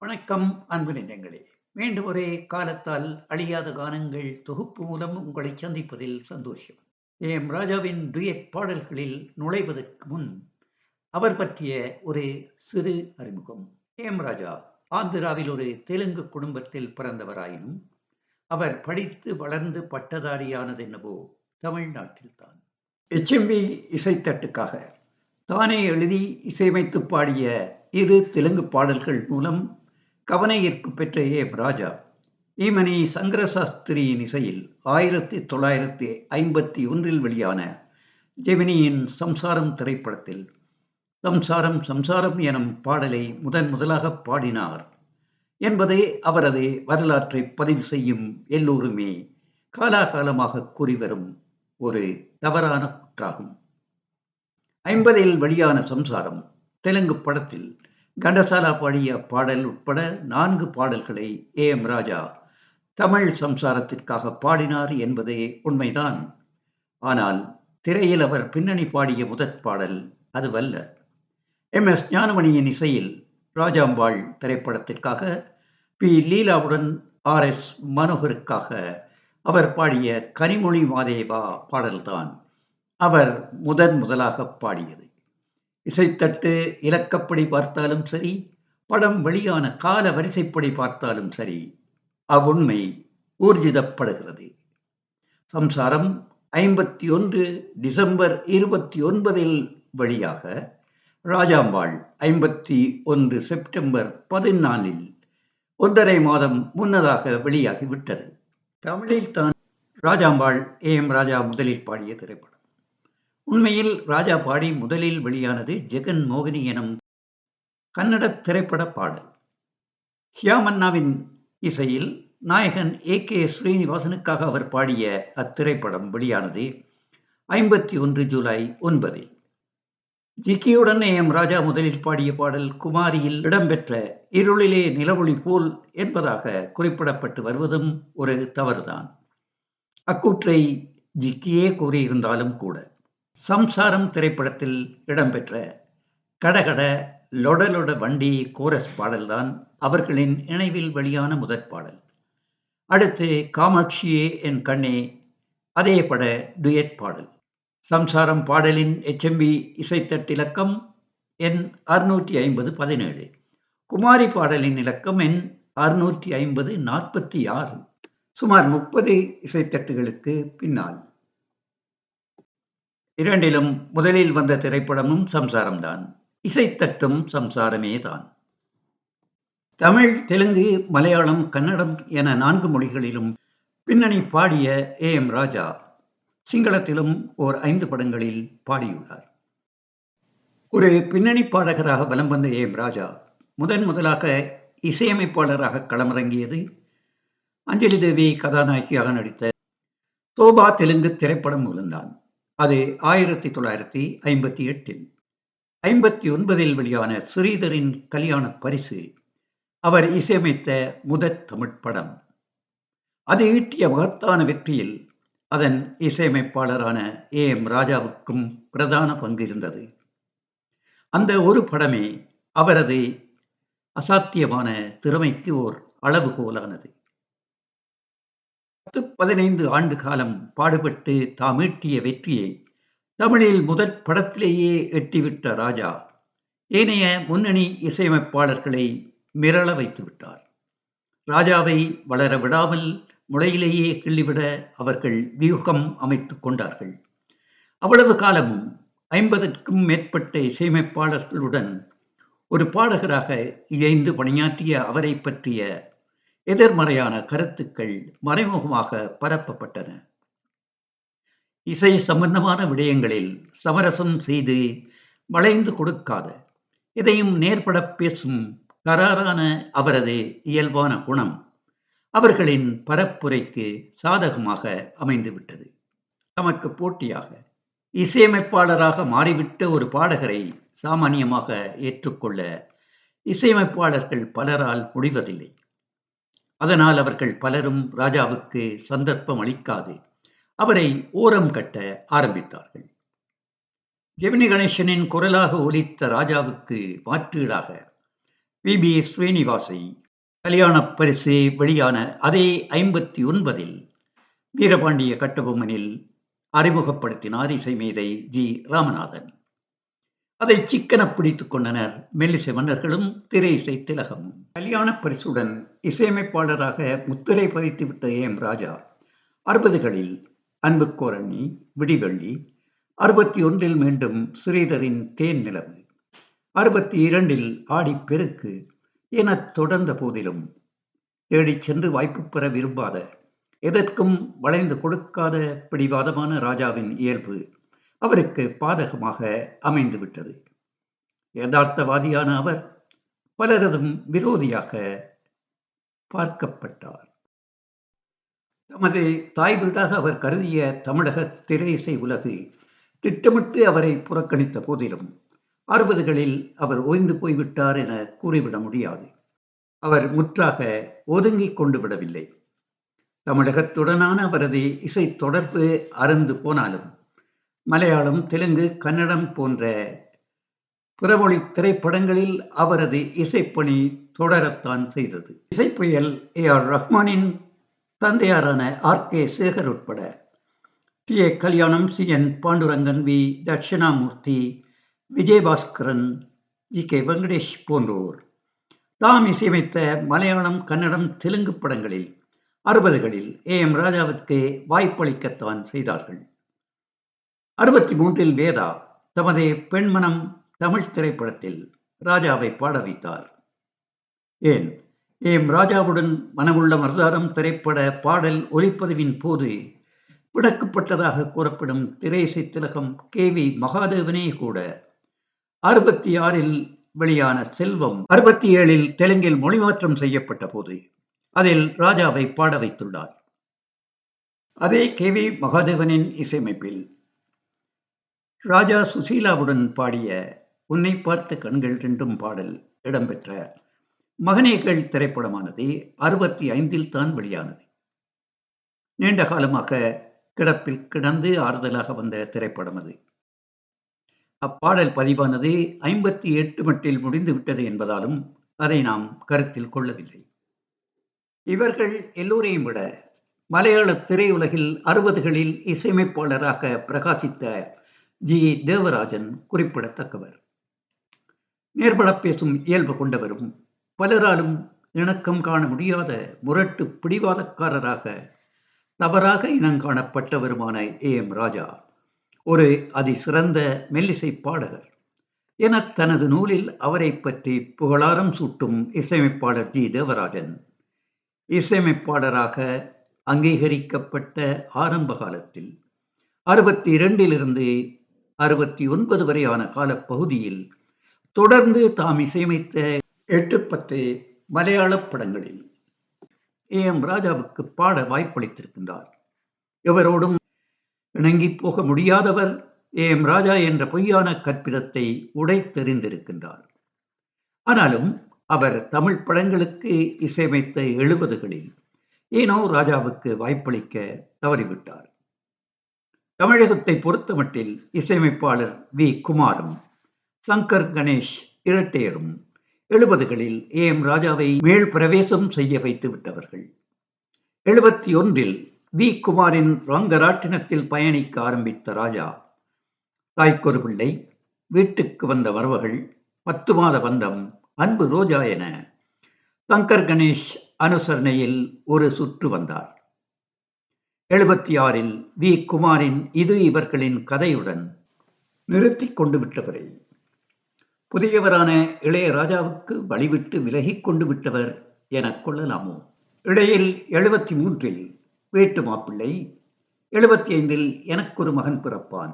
வணக்கம் அன்பு நெஞ்சங்களே. மீண்டும் ஒரே காலத்தால் அழியாத கானங்கள் தொகுப்பு மூலம் உங்களை சந்திப்பதில் சந்தோஷம். ராஜாவின் டூயட் பாடல்களில் நுழைவதற்கு முன் அவர் பற்றிய ஒரு சிறு அறிமுகம். ராஜா ஆந்திராவில் ஒரு தெலுங்கு குடும்பத்தில் பிறந்தவராயினும் அவர் படித்து வளர்ந்து பட்டதாரியானது என்னவோ தமிழ்நாட்டில்தான். HMV இசைத்தட்டுக்காக தானே எழுதி இசையமைத்து பாடிய இரு தெலுங்கு பாடல்கள் மூலம் கவன ஈர்ப்பு பெற்ற ராஜா ஈமனி சங்கர சாஸ்திரியின் இசையில் 1951 வெளியான ஜெமினியின் சம்சாரம் திரைப்படத்தில் சம்சாரம் சம்சாரம் எனும் பாடலை முதலாக பாடினார் என்பதே அவரது வரலாற்றை பதிவு செய்யும் எல்லோருமே காலாகாலமாக கூறிவரும் ஒரு தவறான குற்றாகும். 50 வெளியான சம்சாரம் தெலுங்கு படத்தில் கண்டசாலா பாடிய பாடல் உட்பட 4 பாடல்களை ராஜா தமிழ் சம்சாரத்திற்காக பாடினார் என்பதே உண்மைதான். ஆனால் திரையில் அவர் பின்னணி பாடிய முதற் பாடல் அதுவல்ல. MS ஞானமணியின் இசையில் ராஜாம்பாள் திரைப்படத்திற்காக பி. லீலாவுடன் RS மனோகருக்காக அவர் பாடிய கனிமொழி மாதேவா பாடல்தான் அவர் முதலாக பாடியது. இசைத்தட்டு இலக்கப்படி பார்த்தாலும் சரி, படம் வெளியான கால வரிசைப்படி பார்த்தாலும் சரி, அவ்வுண்மை ஊர்ஜிதப்படுகிறது. சம்சாரம் 51 டிசம்பர் 29 வெளியாக, ராஜாம்பாள் 51 செப்டம்பர் 14 1.5 மாதம் முன்னதாக வெளியாகிவிட்டது. தமிழில் தான் ராஜாம்பாள் ராஜா முதலில் பாடிய திரைப்படம். உண்மையில் ராஜா பாடி முதலில் வெளியானது ஜெகன் மோகினி எனும் கன்னட திரைப்பட பாடல். ஹியாமன்னாவின் இசையில் நாயகன் AK ஸ்ரீனிவாசனுக்காக அவர் பாடிய அத்திரைப்படம் வெளியானது 51 ஜூலை 9. ஜிக்கியுடன் ராஜா முதலில் பாடிய பாடல் குமாரியில் இடம்பெற்ற இருளிலே நிலவொளி போல் என்பதாக குறிப்பிடப்பட்டு வருவதும் ஒரு தவறுதான். அக்கூற்றை ஜிக்கியே கூறியிருந்தாலும் கூட சம்சாரம் திரைப்படத்தில் இடம்பெற்ற கடகட லொடலொட வண்டி கோரஸ் பாடல்தான் அவர்களின் இணைவில் வெளியான முதற் பாடல். அடுத்து காமாட்சியே என் கண்ணே அதே பட டுயட் பாடல். சம்சாரம் பாடலின் HMV இசைத்தட்டிலக்கம் எண் 650-17. குமாரி பாடலின் இலக்கம் எண் 650-46. சுமார் 30 இசைத்தட்டுகளுக்கு பின்னால். இரண்டிலும் முதலில் வந்த திரைப்படமும் சம்சாரம்தான். இசைத்தட்டும் சம்சாரமே தான். தமிழ், தெலுங்கு, மலையாளம், கன்னடம் என 4 மொழிகளிலும் பின்னணி பாடிய ராஜா சிங்களத்திலும் ஓர் 5 படங்களில் பாடியுள்ளார். ஒரு பின்னணி பாடகராக வலம் வந்த ராஜா முதலாக இசையமைப்பாளராக களமிறங்கியது அஞ்சலி தேவி கதாநாயகியாக நடித்த சோபா தெலுங்கு திரைப்படம் மூலம்தான். அது 1958. 59 வெளியான ஸ்ரீதரின் கல்யாண பரிசு அவர் இசையமைத்த முதற் தமிழ் படம். அது ஈட்டிய மகத்தான வெற்றியில் அதன் இசையமைப்பாளரான ராஜாவுக்கும் பிரதான பங்கு இருந்தது. அந்த ஒரு படமே அவரது அசாத்தியமான திறமைக்கு ஓர் அளவுகோலானது. 10-15 ஆண்டு காலம் பாடுபட்டு தாம் ஈட்டிய வெற்றியை தமிழில் முதற் படத்திலேயே எட்டிவிட்ட ராஜா ஏனைய முன்னணி இசையமைப்பாளர்களை மிரள வைத்து விட்டார். ராஜாவை வளர விடாமல் முளையிலேயே கிள்ளிவிட அவர்கள் வியூகம் அமைத்துக் கொண்டார்கள். அவ்வளவு காலமும் 50க்கும் மேற்பட்ட இசையமைப்பாளர்களுடன் ஒரு பாடகராக இணைந்து பணியாற்றிய அவரை பற்றிய எதிர்மறையான கருத்துக்கள் மறைமுகமாக பரப்பப்பட்டன. இசை சம்பந்தமான விடயங்களில் சமரசம் செய்து வளைந்து கொடுக்காத, எதையும் நேர்பட பேசும் கராரான அவரது இயல்பான குணம் அவர்களின் பரப்புரைக்கு சாதகமாக அமைந்துவிட்டது. தமக்கு போட்டியாக இசையமைப்பாளராக மாறிவிட்ட ஒரு பாடகரை சாமானியமாக ஏற்றுக்கொள்ள இசையமைப்பாளர்கள் பலரால் முடிவதில்லை. அதனால் அவர்கள் பலரும் ராஜாவுக்கு சந்தர்ப்பம் அளிக்காது அவரை ஓரம் கட்ட ஆரம்பித்தார்கள். ஜெமினி கணேசனின் குரலாக ஒலித்த ராஜாவுக்கு மாற்றீடாக பி ஸ்ரீனிவாசை கல்யாணப் பரிசு வெளியான அதே 59 வீரபாண்டிய கட்டபொம்மனில் அறிமுகப்படுத்தினார் இசை மேதை ஜி. ராமநாதன். அதை சிக்கனப் பிடித்துக் கொண்டனர் மெல்லிசை மன்னர்களும் திரை இசை திலகமும். கல்யாணப் பரிசுடன் இசையமைப்பாளராக முத்திரை பதித்துவிட்ட எம். ராஜா 60களில் அன்புக்கோரணி, விடிவெள்ளி, 61 மீண்டும் ஸ்ரீதரின் தேன் நிலவு, 62 ஆடிப்பெருக்கு எனத் தொடர்ந்த போதிலும் தேடிச் சென்று வாய்ப்பு பெற விரும்பாத, எதற்கும் வளைந்து கொடுக்காத பிடிவாதமான ராஜாவின் இயல்பு அவருக்கு பாதகமாக அமைந்துவிட்டது. யதார்த்தவாதியான அவர் பலரதும் விரோதியாக பார்க்கப்பட்டார். தமது தாய் வீடாக அவர் கருதிய தமிழக திரை இசை உலகு திட்டமிட்டு அவரை புறக்கணித்த போதிலும் 60களில் அவர் ஓய்ந்து போய்விட்டார் என கூறிவிட முடியாது. அவர் முற்றாக ஒதுங்கிக் கொண்டு விடவில்லை. தமிழகத்துடனான அவரது இசை தொடர்பு அறுந்து போனாலும் மலையாளம், தெலுங்கு, கன்னடம் போன்ற பிறமொழி திரைப்படங்களில் அவரது இசைப்பணி தொடரத்தான் செய்தது. இசைப்புயல் ஏ.ஆர். ரஹ்மானின் தந்தையாரான ஆர்.கே. சேகர் உட்பட டி.ஏ. கல்யாணம், சி.என். பாண்டுரங்கன், வி. தட்சிணாமூர்த்தி, விஜயபாஸ்கரன், ஜி.கே. வெங்கடேஷ் போன்றோர் தாம் இசையமைத்த மலையாளம், கன்னடம், தெலுங்கு படங்களில் 60களில் எம். ராஜாவிற்கு வாய்ப்பளிக்கத்தான் செய்தார்கள். 63 வேதா தமது பெண்மனம் தமிழ் திரைப்படத்தில் ராஜாவை பாட வைத்தார். ஏன், எம். ராஜாவுடன் மனமுள்ள மருதாரம் திரைப்பட பாடல் ஒலிப்பதிவின் போது பிணக்கப்பட்டதாக கூறப்படும் திரை இசை திலகம் கே.வி. மகாதேவனே கூட 66 வெளியான செல்வம் 67 தெலுங்கில் மொழிமாற்றம் செய்யப்பட்ட போது அதில் ராஜாவை பாட வைத்துள்ளார். அதே கே.வி. மகாதேவனின் இசையமைப்பில் ராஜா சுசீலாவுடன் பாடிய உன்னை பார்த்த கண்கள் ரெண்டும் பாடல் இடம்பெற்ற மகனேகள் திரைப்படமானது 65 தான் வெளியானது. நீண்ட காலமாக கிடப்பில் கிடந்து ஆறுதலாக வந்த திரைப்படம் அது. அப்பாடல் பதிவானது 58 மட்டில் முடிந்துவிட்டது என்பதாலும் அதை நாம் கருத்தில் கொள்ளவில்லை. இவர்கள் எல்லோரையும் விட மலையாள திரையுலகில் 60களில் இசையமைப்பாளராக பிரகாசித்த ஜி. தேவராஜன் குறிப்பிடத்தக்கவர். நேர்பட பேசும் இயல்பு கொண்டவரும் பலராலும் இணக்கம் காண முடியாத முரட்டு பிடிவாதக்காரராக தவறாக இனங்காணப்பட்டவருமான எம். ராஜா ஒரு அதிசிறந்த மெல்லிசை பாடகர் என தனது நூலில் அவரை பற்றி புகழாரம் சூட்டும் இசையமைப்பாளர் ஜி. தேவராஜன் இசையமைப்பாளராக அங்கீகரிக்கப்பட்ட ஆரம்ப காலத்தில் 62 69 வரையான காலப்பகுதியில் தொடர்ந்து தாம் இசையமைத்த 8-10 மலையாள படங்களில் எம். ராஜாவுக்கு பாட வாய்ப்பளித்திருக்கின்றார். எவரோடும் இணங்கி போக முடியாதவர் எம். ராஜா என்ற பொய்யான கற்பிதத்தை உடைத்தெறிந்திருக்கின்றார். ஆனாலும் அவர் தமிழ் படங்களுக்கு இசையமைத்த 70களில் ஏனோ ராஜாவுக்கு வாய்ப்பளிக்க தவறிவிட்டார். தமிழகத்தை பொறுத்தமட்டில் இசையமைப்பாளர் வி. குமாரும் சங்கர் கணேஷ் இரட்டையரும் 70களில் எம். ராஜாவை மேல் பிரவேசம் செய்ய வைத்து விட்டவர்கள். 71 வி. குமாரின் ரங்கராட்டினத்தில் பயணிக்க ஆரம்பித்த ராஜா தாய்க்கொரு பிள்ளை, வீட்டுக்கு வந்த மருமகள், 10 மாத பந்தம், அன்பு ரோஜா என சங்கர் கணேஷ் அனுசரணையில் ஒரு சுற்று வந்தார். 76 வி. குமாரின் இது இவர்களின் கதையுடன் நிறுத்தி கொண்டு விட்டவரை புதியவரான இளையராஜாவுக்கு வழிவிட்டு விலகிக் கொண்டு விட்டவர் எனக் கொள்ளலாமோ? இடையில் 73 வீட்டு மாப்பிள்ளை, 75 எனக்கொரு மகன் பிறப்பான்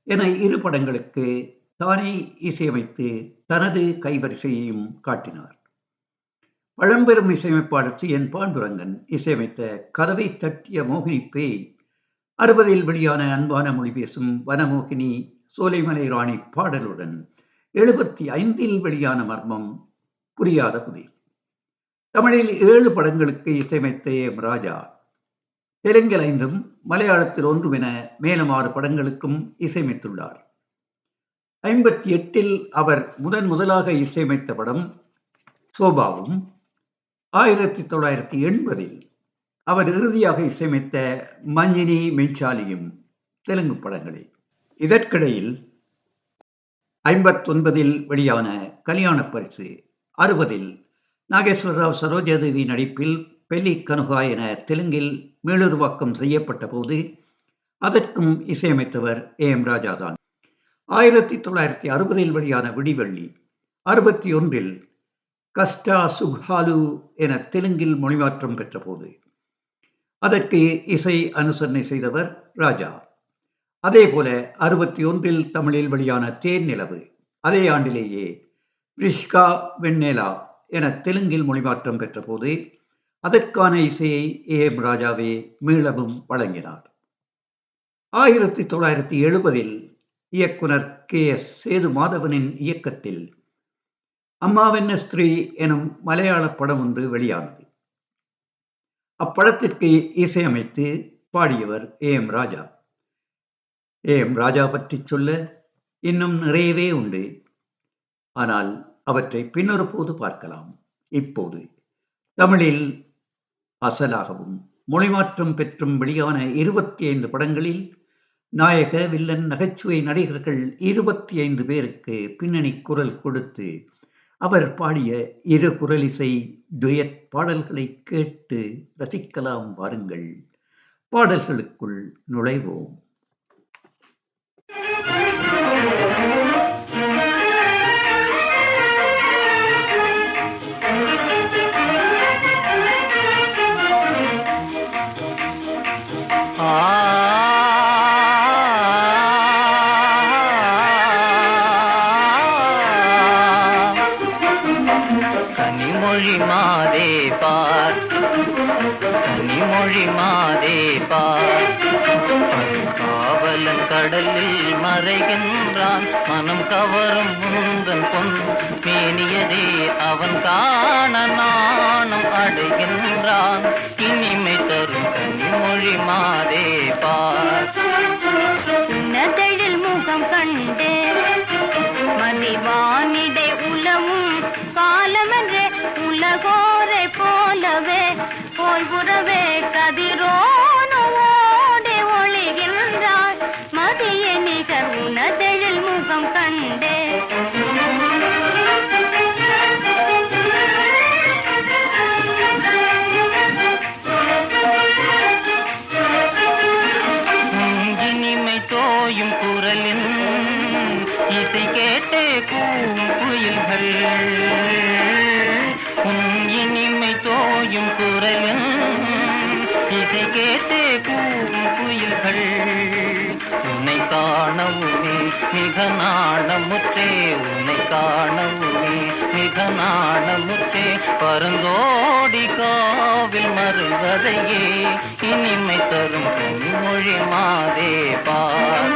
என 2 படங்களுக்கு தானே இசையமைத்து தனது கைவரிசையையும் காட்டினார். பழம்பெரும் இசையமைப்பாளர் சி.என். பாண்டுரங்கன் இசையமைத்த கதவை தட்டிய மோகினி பேய், 60 வெளியான அன்பான மொழி பேசும் வனமோகினி, சோலைமலை ராணி பாடலுடன் 75 வெளியான மர்மம், புரியாத புதிர். தமிழில் 7 படங்களுக்கு இசையமைத்த எம். ராஜா தெலுங்கில் 5, மலையாளத்தில் 1 என மேலும் 6 படங்களுக்கும் இசையமைத்துள்ளார். 58 அவர் முதலாக இசையமைத்த படம் சோபாவும் 1980 அவர் இறுதியாக இசையமைத்த மஞ்சினி மெஞ்சாலியும் தெலுங்கு படங்களே. இதற்கிடையில் 59 வெளியான கல்யாண பரிசு, 60 நாகேஸ்வரராவ் சரோஜாதேவி நடிப்பில் பெல்லி கனுகா என தெலுங்கில் மீளுருவாக்கம் செய்யப்பட்ட போது அதற்கும் இசையமைத்தவர் A.M. ராஜா தான். 1960 வெளியான விடிவெள்ளி, 61 கஸ்டா சுக்ஹாலு என தெலுங்கில் மொழிமாற்றம் பெற்ற போது அதற்கு இசை அனுசரணை செய்தவர் ராஜா. அதேபோல 61 தமிழில் வெளியான தேன் நிலவு, அதே ஆண்டிலேயே ரிஷ்கா வெண்ணேலா என தெலுங்கில் மொழிமாற்றம் பெற்ற போது அதற்கான இசையை A.M. ராஜாவே மீளவும் வழங்கினார். 1970 இயக்குனர் K.S. சேது மாதவனின் இயக்கத்தில் அம்மாவென்ன ஸ்திரீ எனும் மலையாள படம் ஒன்று வெளியானது. அப்படத்திற்கு இசையமைத்து பாடியவர் A.M. ராஜா. A.M. ராஜா பற்றி சொல்ல இன்னும் நிறையவே உண்டு. ஆனால் அவற்றை பின்னொரு போது பார்க்கலாம். இப்போது தமிழில் அசலாகவும் மொழிமாற்றம் பெற்றும் வெளியான 25 படங்களில் நாயக, வில்லன், நகைச்சுவை நடிகர்கள் 25 பேருக்கு பின்னணி குரல் கொடுத்து அவர் பாடிய இரு குரலிசை டுயட் பாடல்களை கேட்டு ரசிக்கலாம். வாருங்கள், பாடல்களுக்குள் நுழைவோம். கனிமொழி மாதே பார், கனிமொழி மாதே பார், காவலன் கடலில் மறைகின்றான், மனம் கவரும் முந்தன் பொன் மேனியதே அவன் காண நாணம் அடைகின்றான், இனிமை தரும் கனிமொழி மாதே பார். உன்னதழில் முகம் கண்டே மதிவானிடை உலமும் காலமென்றே உலகோரை போலவே ஓய்வுறவே கதிரோனோடே ஒளிகின்றாய், மதிய நிகர் உனதழில் முகம் கண்டே. இனிமை தோயும் குரலின் இசை கேட்டே கூவும் குயில்கள், இனிமை தோயும் குரலின் இசை கேட்டே கூவும் குயில்கள், உன்னை காணவுமே மிக நாணமுற்றே, உன்னை காணவுமே மிக நாணமுற்றே, பரந்தோடி காவில் மறுவதையே இனிமை தரும் கனிமொழி மாதே பார்.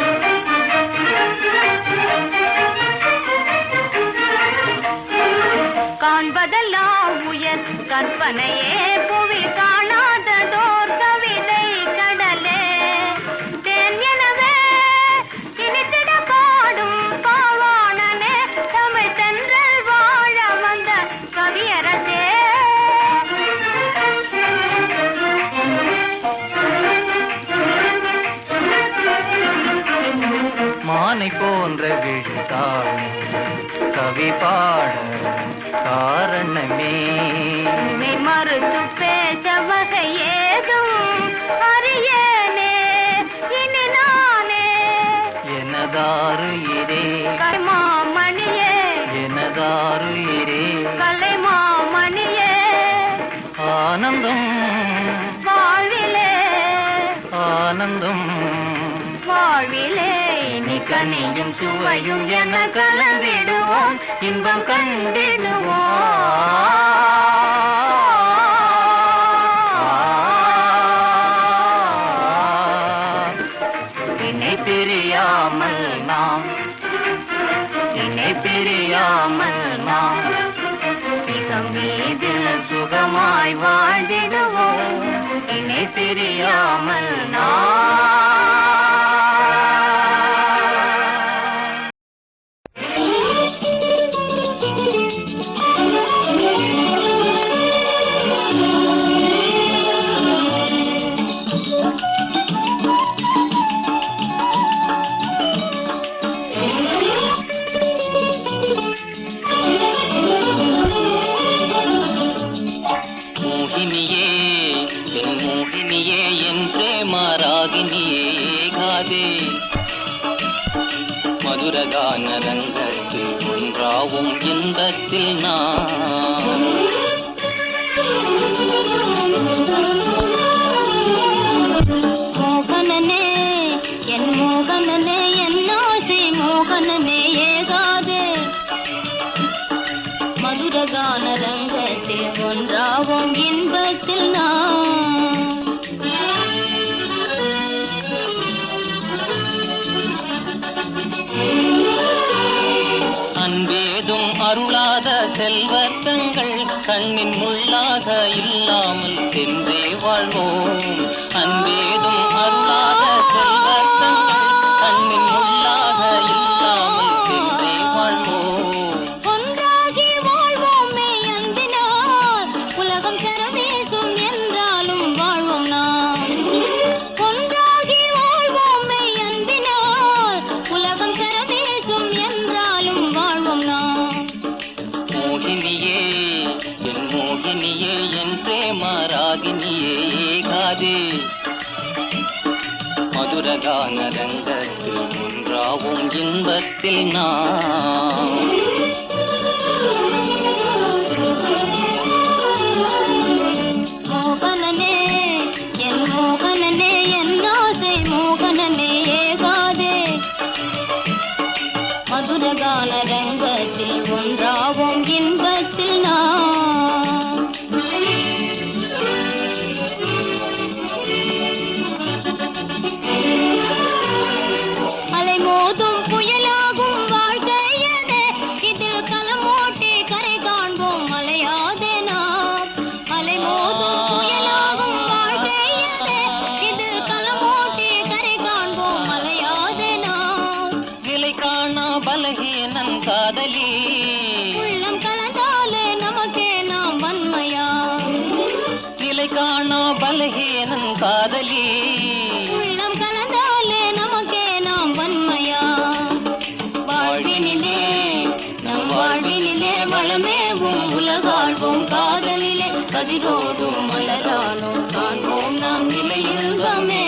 காண்பதெல்லாம் உயர் கற்பனையே புவி காணாததோர் கவிதை கடலே, தேன் எனவே இனித்திட பாடும் பாவாணனே, தமிழ் தென்றல் வாழ வந்த கவியரசே. மானை போன்ற விழித்தாள் கவி பாட காரணமே, மறுத்து பேச வகை ஏதும் அறியேனே இனி நானே. எனதாரு இரே கலைமாமணியே, எனதாரு இரே கலைமாமணியே, ஆனந்தம் வாழ்விலே ஆனந்தம் வாழ்விலே இனி கனியும் சுவையும் என கலந்திடுவோம், இன்பம் கண்டிடுவோம். இணை பிரியாமல் நாம், இணை பிரியாமல் நாம் மீது சுகமாய் வாழ்ந்திடுவோம், இணை பிரியாமல் நாம். மதுரகான ரங்கத்தில் ஒன்றாவும் இன்பத்தில் நான். மோகனனே என் மோகனனே என் ஆசை மோகனனே ஏகாதே மதுரகான ரங்கத்தில் ஒன்றாவும் இன்பத்தில் நான். அன்பேதும் அருளாத செல்வத்தங்கள் கண்ணின் முள்ளாக இல்லாமல் சென்றே வாழ்வோம். அன்பேதும் அருளாத செல்வத்தங்கள் கண்ணின் முள்ளாக இல்லாமல் சென்றே வாழ்வோம். ஒன்றாகி வாழ்வோமே அன்பினார் உலகம் சரதேசம் என்றாலும் வாழ்வோம் நாம். ஒன்றாகி வாழ்வோமே அன்பினார் உலகம் சரதேசம் என்றாலும் வாழ்வோம் நாம். மோகினியே என் மோகினியே என் பிரேமராகினியே ஏகாதே மதுரகான ரங்கத்தில் ஒன்றாவும் இன்பத்தில் நான். மோகனனே என் மோகனனே என் ஆசை மோகனனே ஏகாதே மதுரகான ரங்கத்தில் ஒன்றாவும் இன்பத்தில் நான். அலைமோதும் புயலாகும் வாழ்க்கையதே இதில் களமோட்டி கரை காண்போம் மலையாதே நாம். அலைமோதும் புயலாகும் வாழ்க்கையதே இதில் களமோட்டி கரை காண்போம் மலையாதே நாம். விலை காணா பலகீனன் காதலி உள்ளம் கலந்தாலே நமக்கே நாம் வன்மையா. நிலை காணா பலகீனன் காதலி உள்ளம் கலந்தாலே நமக்கே நாம் வன்மையா. வாழ்வினிலே நம் வாழ்வினிலே வளமேவும் உலகாழ்வோம் காதலிலே கதிரோடும் மலரானோம் காண்போம் நாம் நிலையில்வமே.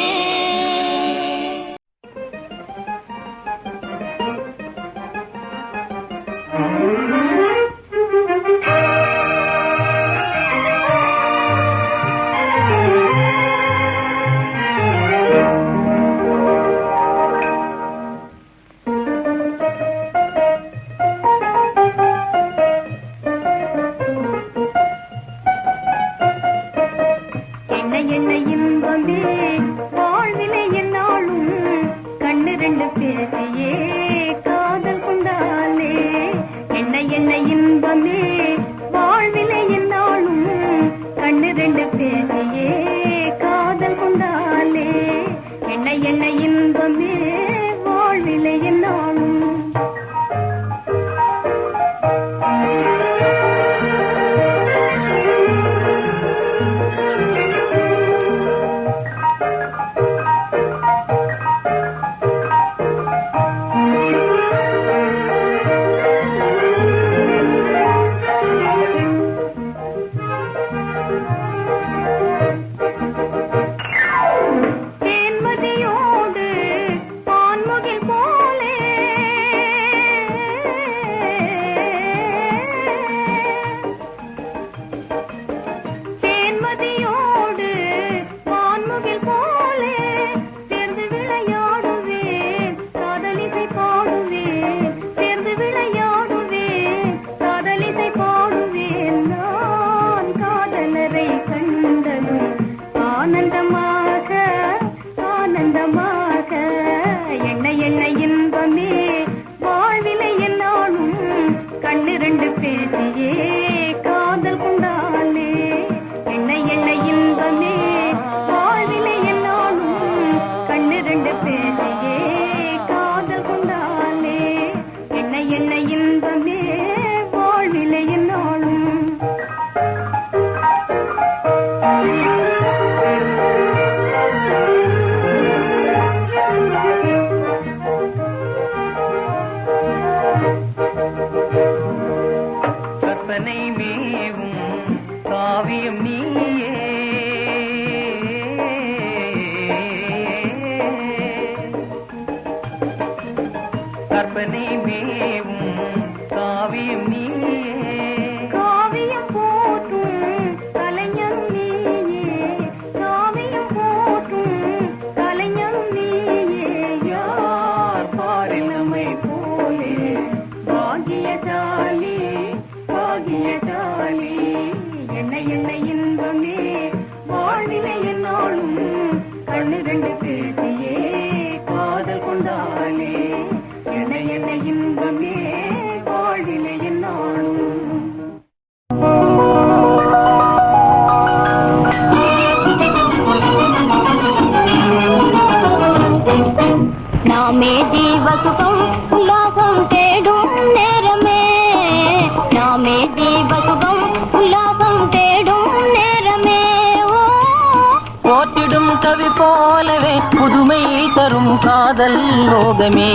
கவி போலவே புதுமை தரும் காதல் லோகமே.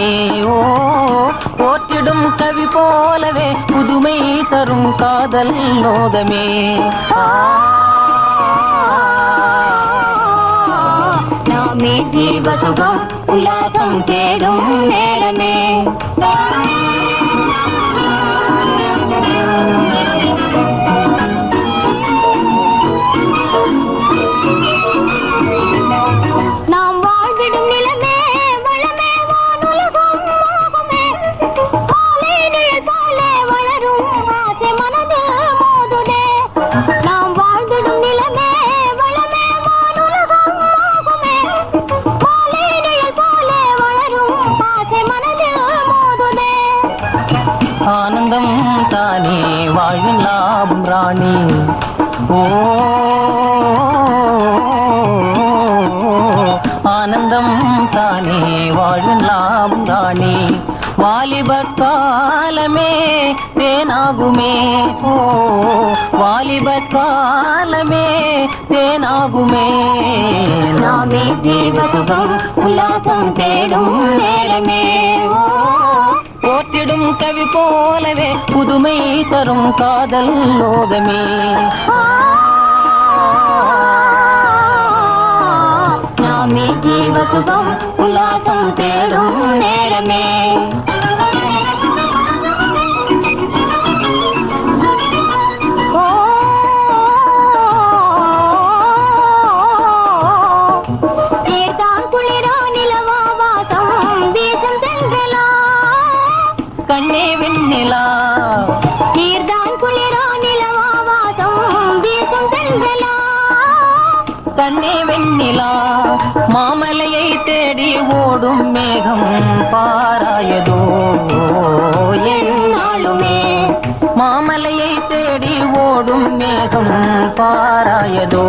ஓ போற்றிடும் கவி போலவே புதுமை தரும் காதல் லோகமே. நாமே தீபசுகம் உல்லாசம் தேடும் நேரமே. நாம் வாழ்விடும் நிலமே வளமே வானுலகம் மோகமே. காலை நிழல் போலே வளரும் ஆசை மனது மோதுதே. நாம் வாழ்விடும் நிலமே வளமே வானுலகம் மோகமே. காலை நிழல் போலே வளரும் ஆசை மனது மோதுதே. ஆனந்தம் தானே வாழ்வின் லாபம் ராணி. ஓ ஆனந்தம் தானே வாழ்வின் லாபம் ராணி. வாலிப காலமே தேனாகுமே. ஓ வாலிப காலமே தேனாகுமே. நாமே தீபசுகம் உல்லாசம் தேடும் நேரமே. போற்றிடும் கவி போலவே புதுமை தரும் காதல் லோகமே. நாமே தீபசுகம் உல்லாசம் தேடும் நேரமே. நீர்தான் குளிரோ நிலவா வாசம் வீசும் தென்றலா. கண்ணே வெண்ணிலா. நீர்தான் குளிரோ நிலவா வாசம் வீசும் தென்றலா. கண்ணே வெண்ணிலா. மாமலையை தேடி ஓடும் மேகம் பாராயதோ என்னாலுமே. மாமலையை தேடி ஓடும் மேகம் பாராயதோ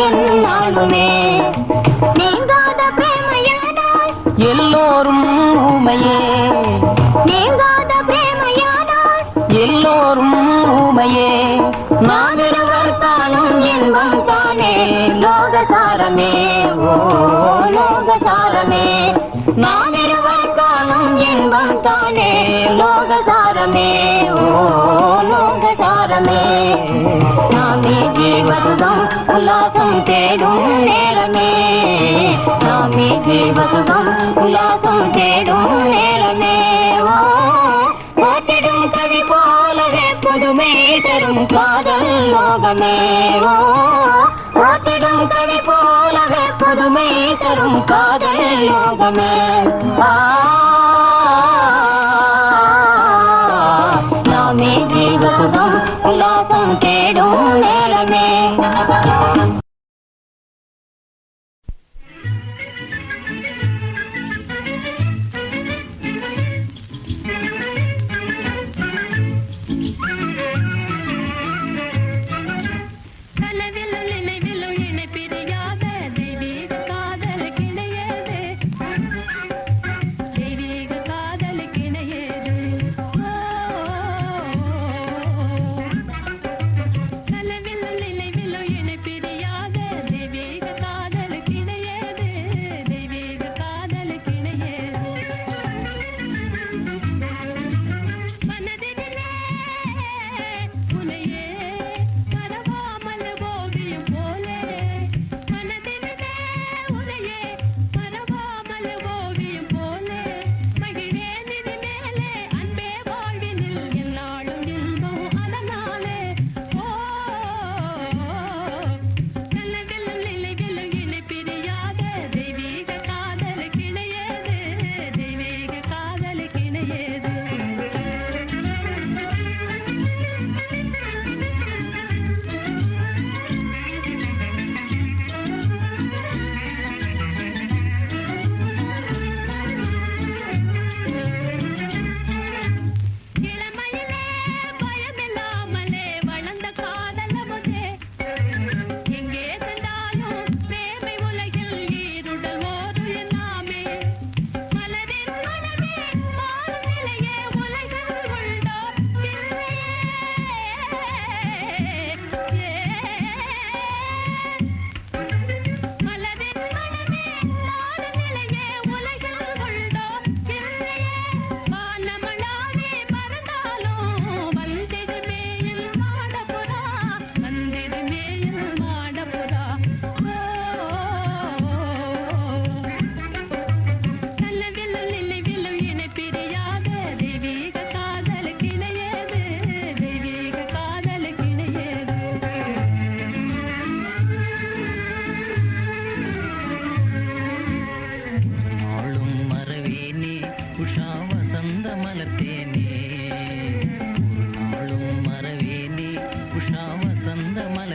என்னாலுமே. நீங்காத பிரேமையானால் எல்லோரும் ஊமையே. நீங்காத பிரேமையானால் எல்லோரும் ஊமையே. நாம் இருவர் காணும் இன்பம் தானே லோகசாரமே. ஓ லோகசாரமே. நாம் இருவர் காணும் இன்பம் தானே லோகசாரமே. ஓ லோகசாரமே. நாமே ஜீவசுகம் உல்லாசம் தேடும் நேரமே. நாமே ஜீவசுகம் உல்லாசம் தேடும் நேரமே. ஓ போற்றிடும் கவி போலவே புதுமை தரும் காதல் லோகமே. ஓ போற்றிடும் கவி போலவே புதுமை தரும் காதல் லோகமே. நாமே ஜீவசுகம் உல்லாசம் தேடும் நேரமே.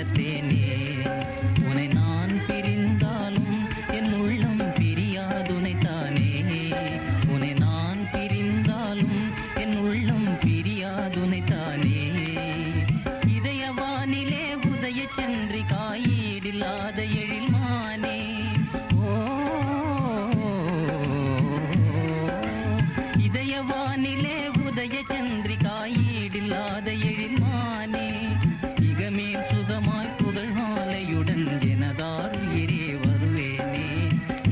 பாலத்தேனே உனை நான் பிரிந்தாலும் என் உள்ளம் பிரியாதுனை தானே உனை நான் பிரிந்தாலும் என் உள்ளம் பிரியாதுனை தானே இதயவானிலே உதய சந்திரிகாயீடில்லாத எழில்மானே இதயவானிலே உதய சந்திரிகாயீடில்லாத எழில்மானே இகமேல் சுகமாய் புகழ் மாலையுடன் எனதார் உயிரே வருவேனே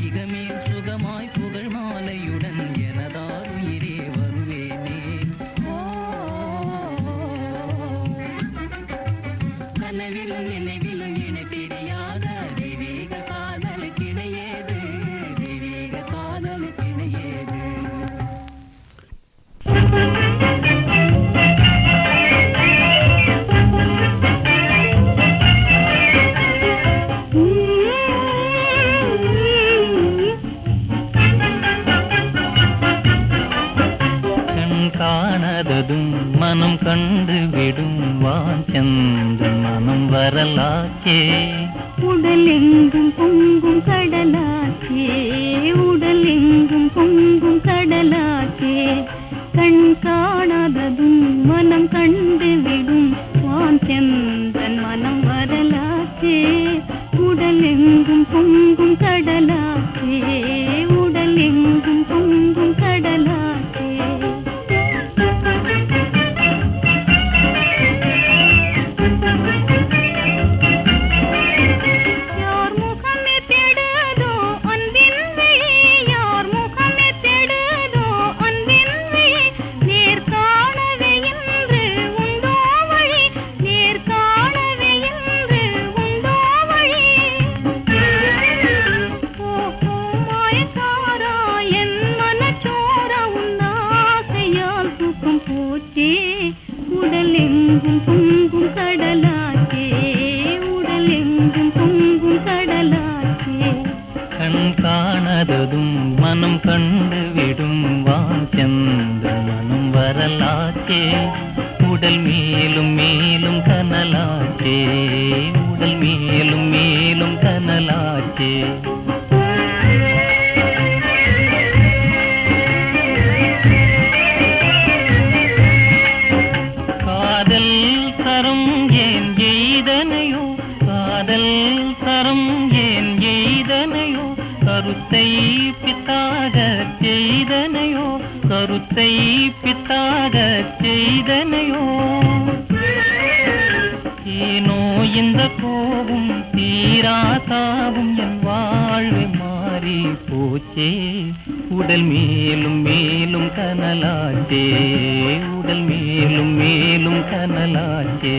இகமேல் சுகமாய் புகழ் மாலையுடன் எனதார் உயிரே வருவேனே கனவிலும் நினைவிலும் என தெரியாத தெய்வீக காதலுக்கிணையேது தெய்வீக காதலுக்கிணையேது காணாததும் மனம் கண்டு விடும் வாஞ்சந்தன் மனம் வரலாச்சே உடலெங்கும் பொங்கும் கடலாச்சே உடலெங்கும் பொங்கும் கடலாச்சே கண் காணாததும் மனம் கண்டு விடும் வாஞ்சந்தன் மனம் வரலாச்சே உடலெங்கும் பொங்கும் கடலாச்சே உடலெங்கும் பொங்கும் கடலாச்சே உடலெங்கும் பொங்கும் கடலாச்சே உடலெங்கும் பொங்கும் கடலாச்சே கண் காணாததும் மனம் கண்டு விடும் வாஞ்சந்த மனம் வரலாச்சே உடல் மேலும் மேலும் கனலாச்சே உடல் மேலும் மேலும் கனலாச்சே காதல் தரும் ஏன் எய்தனையோ காதல் தரும் ஏன் எய்தனையோ கருத்தை பித்தாக செய்தனையோ கருத்தை பித்தாக செய்தனையோ ஏனோ இந்த கோபம் தீராதாவும் என் வாழ்வை மாறி போச்சே உடல் மேலும் மேலும் கனலாச்சே உடல் மேலும் மேலும் கனலாச்சே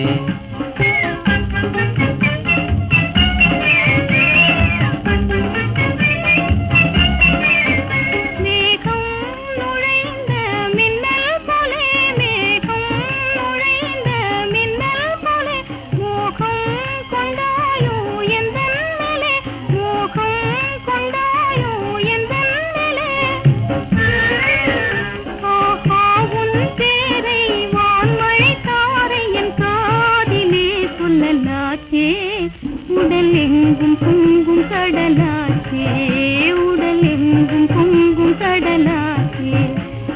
உடலெங்கும் பொங்கும் கடலாச்சே உடலெங்கும் பொங்கும் கடலாச்சே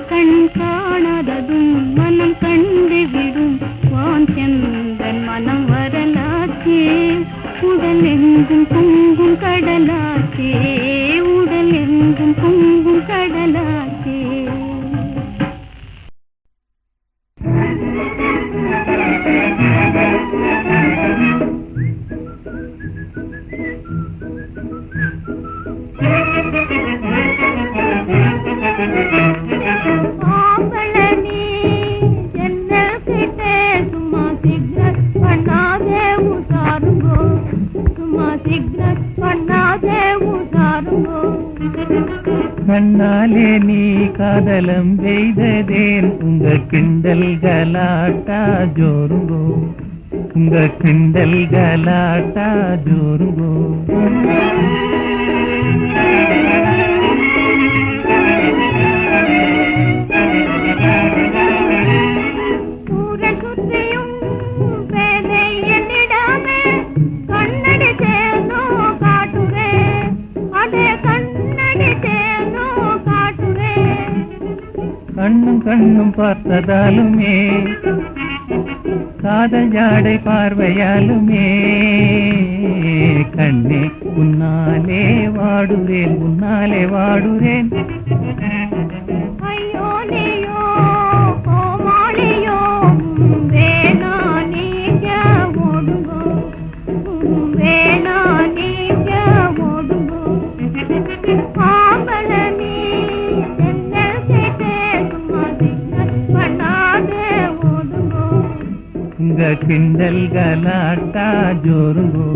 கண் காணாததும் மனம் கண்டு விடும் வாஞ்சந்தன் மனம் வரலாச்சே உடலெங்கும் பொங்கும் கடலாச்சே உடலெங்கும் பொங்கும் கடலாச்சே கண்ணாலே நீ காதலம் செய்ததேன் உங்க கிண்டல் கலாட்டா ஜோருங்கோ உங்க கிண்டல் கலாட்டா ஜோருங்கோ ஊரை சுற்றியும் பேதை என்னிடமே பார்த்ததாலுமே காதல் ஜாடை பார்வையாலுமே கண்ணே உன்னாலே வாடுறேன் உன்னாலே வாடுறேன். ஐயோ நீயோ கோமாளியோ வேணா நீங்க ஓடுங்கோ வேணா நீங்க ஓடுங்கோ ஆம்பள நீ என்ன கேட்டே சும்மா சிக்னல் பண்ணாதே ஓடுங்கோ. உங்க கிண்டல் கலாட்டா ஜோருங்கோ.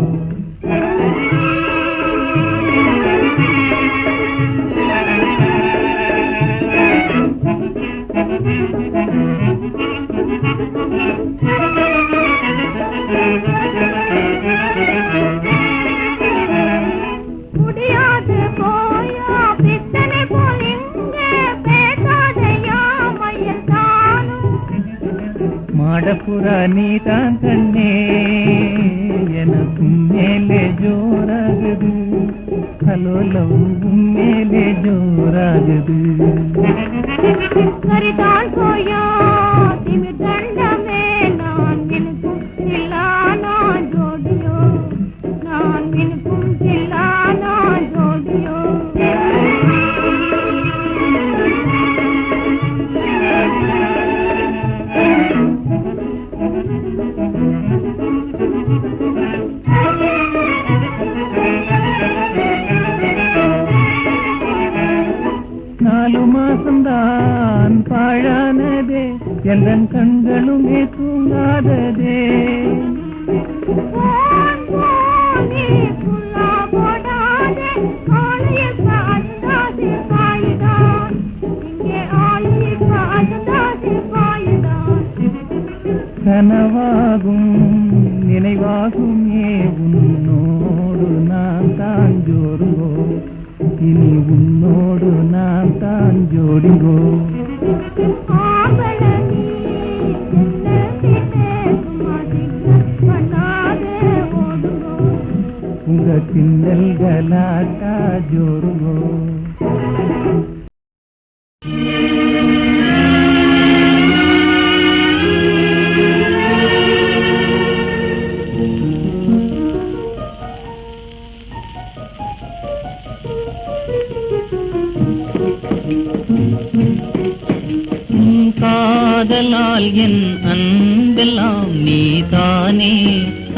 முடியாது போயா பித்தனை போல் இங்கே பேசாதையா மையல் தானும். மாடப்புறா நீதான் கண்ணே எனக்கும் மேலே ஜோராகுது அலோலவும் மேலே ஜோராகுது. சரிதான் போயா திமிர் தண்டமே நான் மினுக்கும் இல்லா நான் ஜோடியோ நான் மினுக்கும் இல்லா நான் ஜோடியோ. நாலு மாசம்தான் பாழானதே எந்தன் கண்களுமே தூங்காததே. போன் போனி புல்லா போடாதே ஆளையில் சாதாசி பாயுதான் இங்கே ஆளையில் சாதாசி பாயுதான். கனவாகும் நினைவாகும் உன்னோடு நான் தான் ஜோருங்கோ இனி உன்னோடு நான் தான் ஜோடிங்கோ. ஆம்பள நீ என்ன கேட்டே சும்மா சிக்னல் பண்ணாதே ஓடுங்கோ. உங்க கிண்டல் கலாட்டா ஜோருங்கோ. காதலால் என் அன்பெல்லாம் நீதானே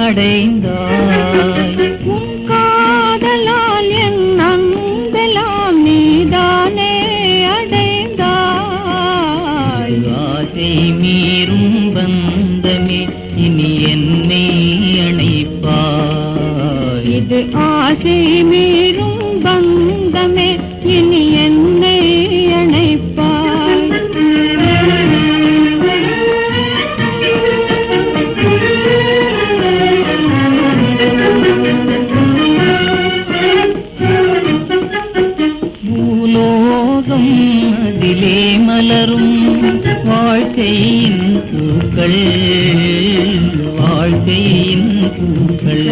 அடைந்தாய். உன் காதலால் என் அன்பெல்லாம் நீதானே அடைந்தாய். ஆசை மீறும் பந்தமே இனி என்னை அணைப்பாய். இது ஆசை மீறும் பந்தமே இனி என்னை அணைப்பாய். பூலோகம் அதிலே மலரும் வாழ்க்கையின் பூக்கள் வாழ்க்கையின் பூக்கள்.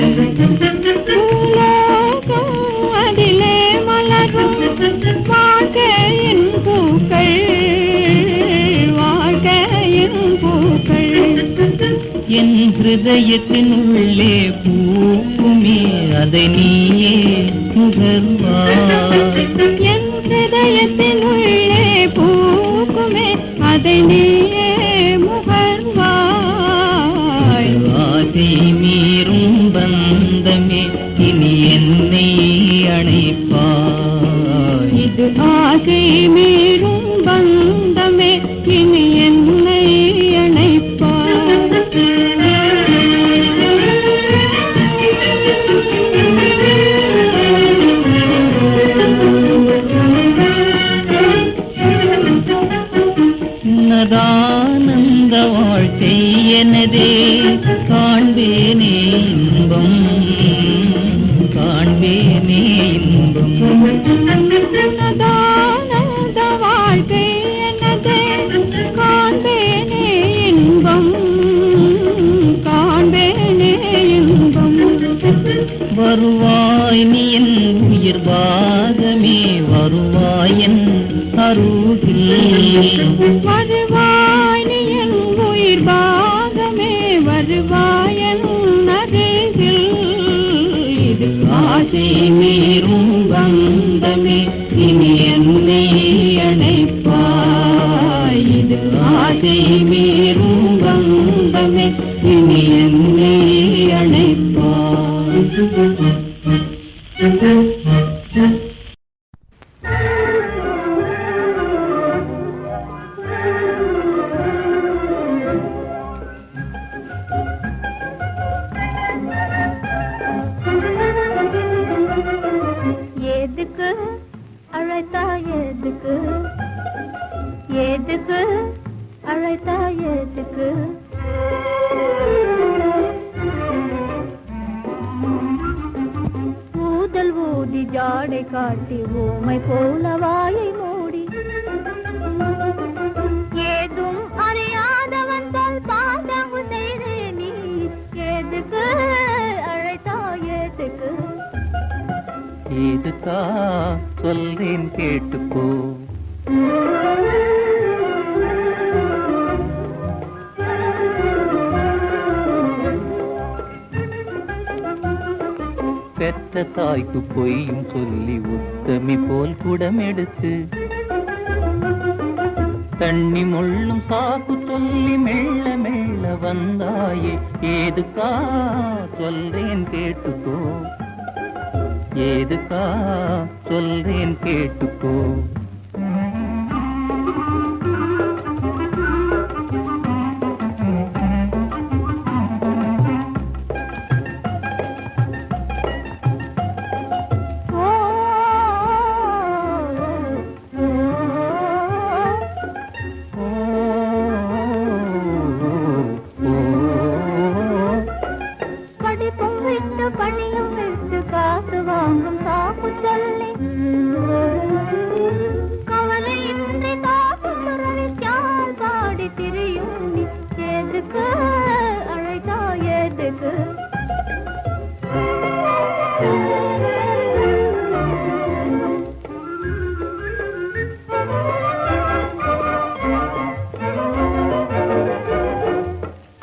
பூலோகம் அதிலே மலரும் வாழ்க்கையின் பூக்கள் வாழ்க்கையின் பூக்கள். என் ஹிருதயத்தின் உள்ளே பூக்குமே அதை நீயே நுகர்வாய். என் ஹிருதயத்தின் உள்ளே பூக்குமே அதை நீயே முகர்வாய். ஆசை மீறும் பந்தமே இனி என்னை அணைப்பாய். இது ஆசை மீறும் பந்தமே இனி என்னை அணைப்பாய். உன்னதானந்த வாழ்க்கை எனதே காண்பேனே இன்பம் காண்பேனே இன்பம். உன்னதானந்த வாழ்க்கை எனதே காண்பேனே இன்பம் காண்பேனே இன்பம். வருவாய் நீ என் உயிர் பாகமே வருவாய் என் அருகில். வருவாய் ஆசை மீறும் பந்தமே இனி என்னை அணைப்பாய். இது ஆசை மீறும் பந்தமே இனி என்னை அணைப்பாய். எதுக்கு அழைத்தா எதுக்கு எதுக்கு அழைத்தா எதுக்கு ஊதல் ஊதி ஜாடை காட்டி ஊமை போல வாயை மூடி ஏதும் அறியாதவன் போல் பாதகு செய்தே நீ எதுக்கு அழைத்தா எதுக்கு இதுக்கா சொல்றேன் கேட்டுக்கோ. பெற்ற தாய்க்கு பொய்யும் சொல்லி உத்தமி போல் குடமெடுத்து தண்ணி முள்ளும் சாக்கு சொல்லி மெல்ல மெல்ல வந்தாயே. ஏதுக்கா சொல்றேன் கேட்டுக்கோ. ஏதுக்கா சொல்றேன் கேட்டுக்கோ. படிப்பும் விட்டு பணியும் விட்டு காசு வாங்கும் சாக்கு சொல்லி கவலையின்றி காசு துறவிச்சால் பாடி திரியும் நீ எதுக்கு அழைத்தா எதுக்கு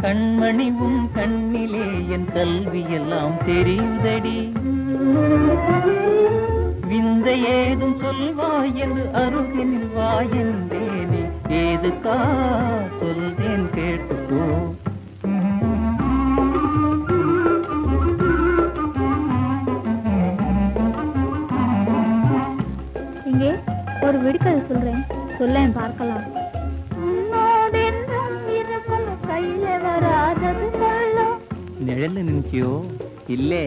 கண்மணி உன் கண்ணிலே என் கல்வியெல்லாம் தெரியுதடி. விந்த ஏதும் சொல்வாய் என்று அருகினில் வாயந்தேனே. ஏதுக்கா சொல்றேன் கேட்டுக்கோ. இங்கே ஒரு விடுக்கதை சொல்றேன், சொல்லேன் பார்க்கலாம். கையில வராதது சொல்லும் நிழல்ல நினைச்சியோ இல்லே.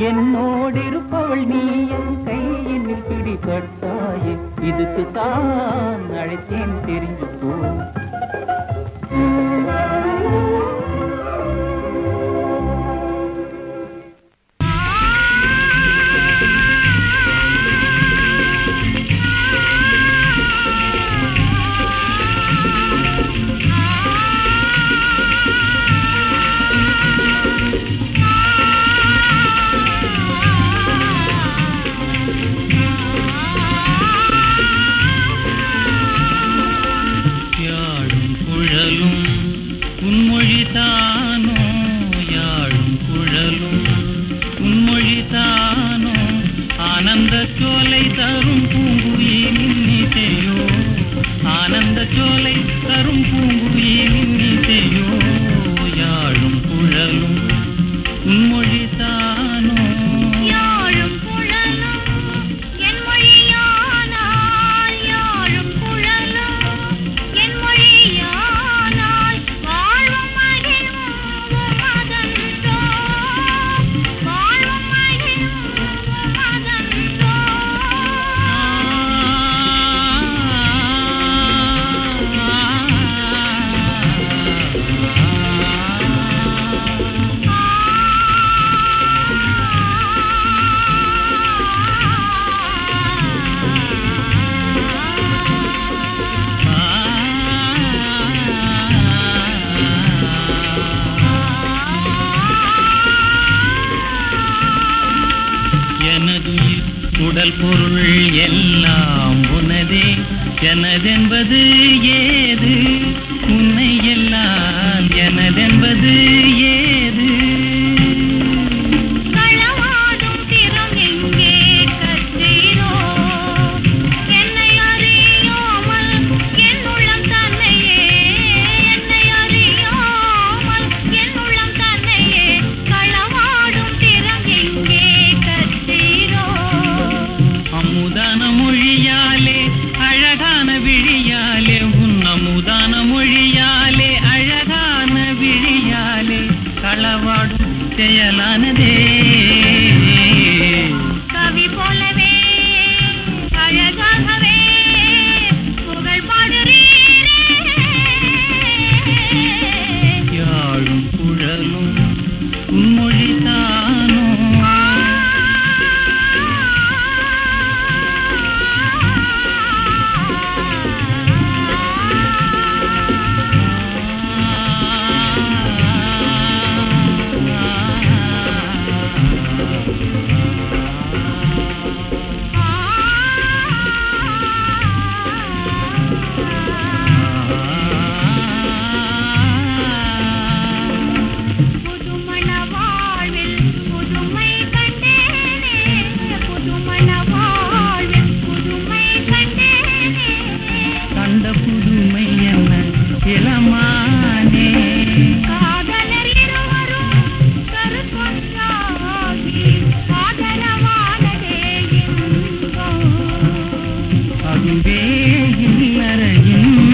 என்னோடிருப்பவள் நீ என் கையில் பிடிபட்டாயே. இதுக்கு தான் அழைத்தேன் தெரிஞ்சுக்கோ. ஆனந்த சோலை தரும் பூங்குயிலின் இசையோ. ஆனந்த சோலை தரும் பூங்குயிலின் இசையோ. யாழும் குழலும் உன்மொழிதானோ. யாழும் குழலும் என் மொழியானால். யாழும் குழலும் என் மொழியானால். வாழ்வும் மகிழ்வும் மதன்றோ. வாழ்வும் மகிழ்வும் மதன்றோ. எனதுயிர் உடல் பொருள் எல்லாம் உனதே. எனதென்பது ஏது உன்னை எல்லாம் எனதென்பது ஏது. களவாடும் செயலானதே. கவி போலவே அழகாகவே புகழ் பாடுறீரே. யாழும் குழலும் உன்மொழிதானோ. கண்ட புதுமை என்ன இளமானே. காதலர் இருவரும் கருப்பொன்றாகி ஆதரவானதே இன்பம். அதுவே இல்லற இன்பம்.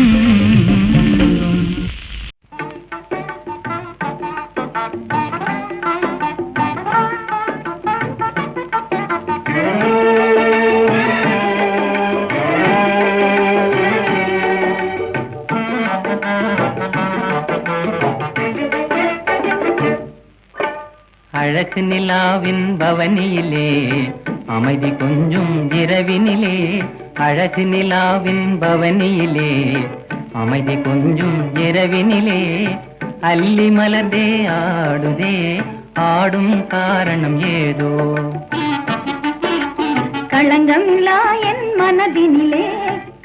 அழகு நிலாவின் பவனியிலே அமைதி கொஞ்சம் இரவினிலே. அழகு நிலாவின் பவனியிலே அமைதி கொஞ்சம் இரவினிலே. அல்லி மலர்தே ஆடுதே, ஆடும் காரணம் ஏதோ. களங்கமில்லா என் மனதினிலே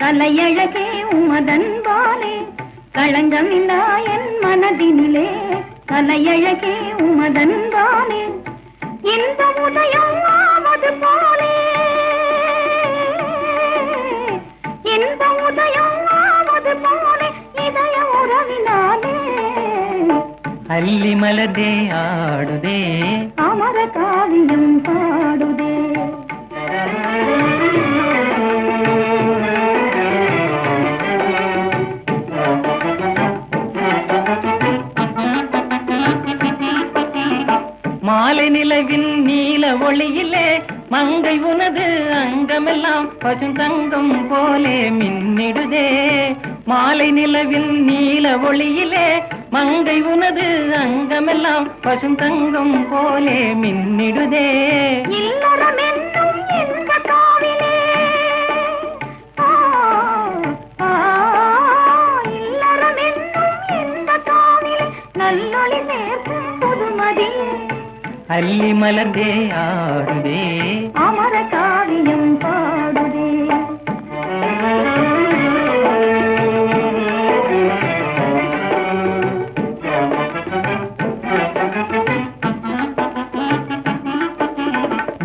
கலையழகே உமதன்பாலே. களங்கமில்லா என் மனதினிலே கலையழகே உமதன்பாலே. இந்த உதயம் ஆவது போலே, இந்த உதயம் ஆவது போலே இதய உறவினாலே. அல்லி மலர்தே ஆடுதே, அமர காவியம் பாடுதே. மாலை நிலவின் நீல ஒளியிலே மங்கை உனது அங்கமெல்லாம் பசுந்தங்கம் போலே மின்னிடுதே. மாலை நிலவின் நீல ஒளியிலே மங்கை உனது அங்கமெல்லாம் பசுந்தங்கம் போலே மின்னிடுதே. இல்லறம் என்னும் இந்த காவிலே, இல்லறம் என்னும் இந்த காவிலே நல்லொளி சேர்க்கும் புதுமதி. அல்லி மலர்தே ஆடுதே, அமர காவியம் பாடுதே.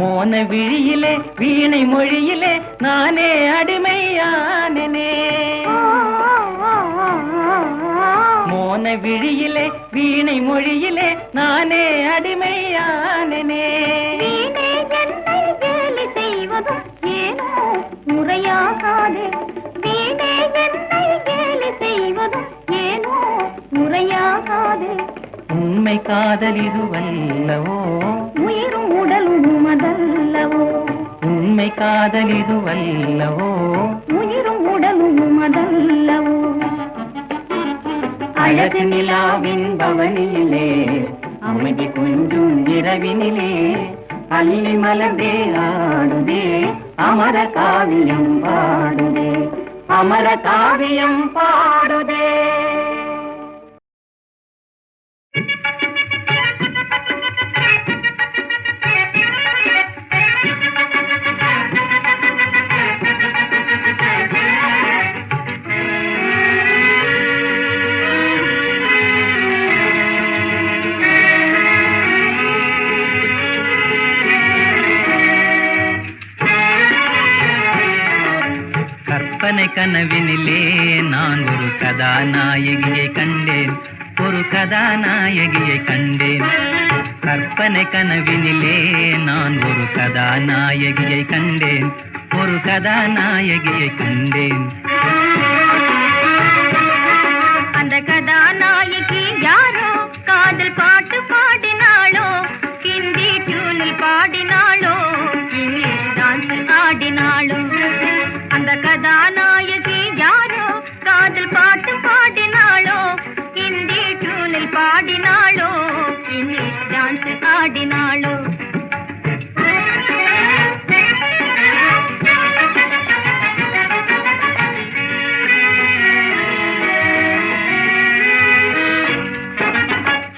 மோன விழியிலே வீணை மொழியிலே நானே அடிமையானே. மோன விழியிலே வீணை மொழியிலே நானே அடிமையானே. வீணே என்னை கேலி செய்வதும் ஏனோ முறையாகாதே. வீணே என்னை கேலி செய்வதும் ஏனோ முறையாகாதே. உண்மை காதல் இதுவல்லவோ, உயிரும் உடலும் உமதல்லவோ. உண்மை காதல் இதுவல்லவோ, உயிரும் உடலும் உமதல்லவோ. அழகு நிலாவின் பவனியிலே அமைதி கொஞ்சம் இரவினிலே. அல்லி மலர்தே ஆடுதே, அமர காவியம் பாடுதே, அமர காவியம் பாடுதே. கற்பனை கனவினிலே நான் ஒரு கதாநாயகியை கண்டேன், ஒரு கதாநாயகியை கண்டேன். கற்பனை கனவினிலே நான் ஒரு கதாநாயகியை கண்டேன், ஒரு கதாநாயகியை கண்டேன். அந்த கதாநாயகி யாரோ காதல் பாட்டு பாடின ஆடினாளோ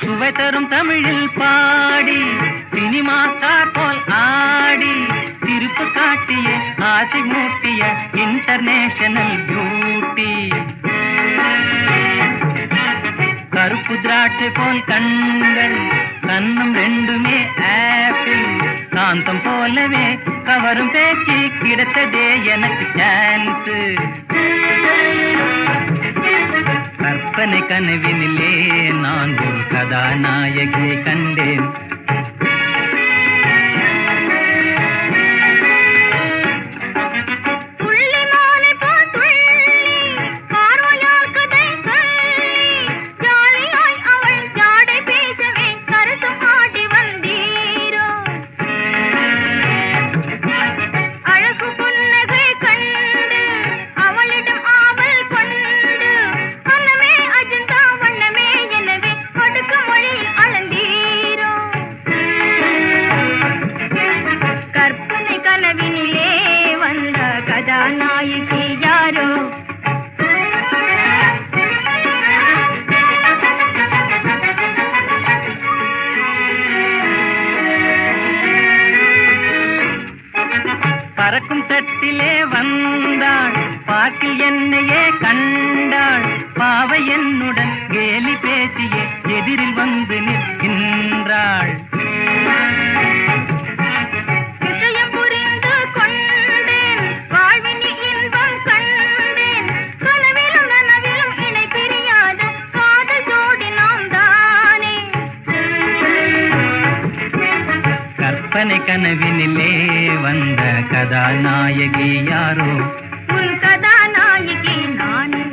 சுவை தரும் தமிழில் பாடி சினிமா ஸ்டார் போல் ஆடி திருப்பு காட்டிய ஆசை மூட்டிய இன்டர்நேஷனல் பியூட்டி கருப்பு திராட்சை போல் கண்கள் கண்ணும் ரெண்டுமே ஆப்பிள் காந்தம் போலவே கவரும் பேச்சு கிடைத்ததே எனக்கு சான்ஸ் கற்பனை கனவினிலே நான் ஒரு கதாநாயகியை கண்டேன் கதாநாயகி யாரோ பறக்கும் தட்டிலே வந்தாள் பார்க்கில் என்னையே கண்டாள் பாவை என்னுடன் கேலி பேசியே எதிரில் வந்து நிற்கின்றாள் விஷயம் புரிந்து கொண்டேன் வாழ்வினில் இன்பம் கண்டேன் கனவிலும் நனவிலும் இணை பிரியாத காதல் ஜோடி நாம் தானே கற்பனை கனவினிலே வந்த கதாநாயகி யாரோ உன் கதாநாயகி நானே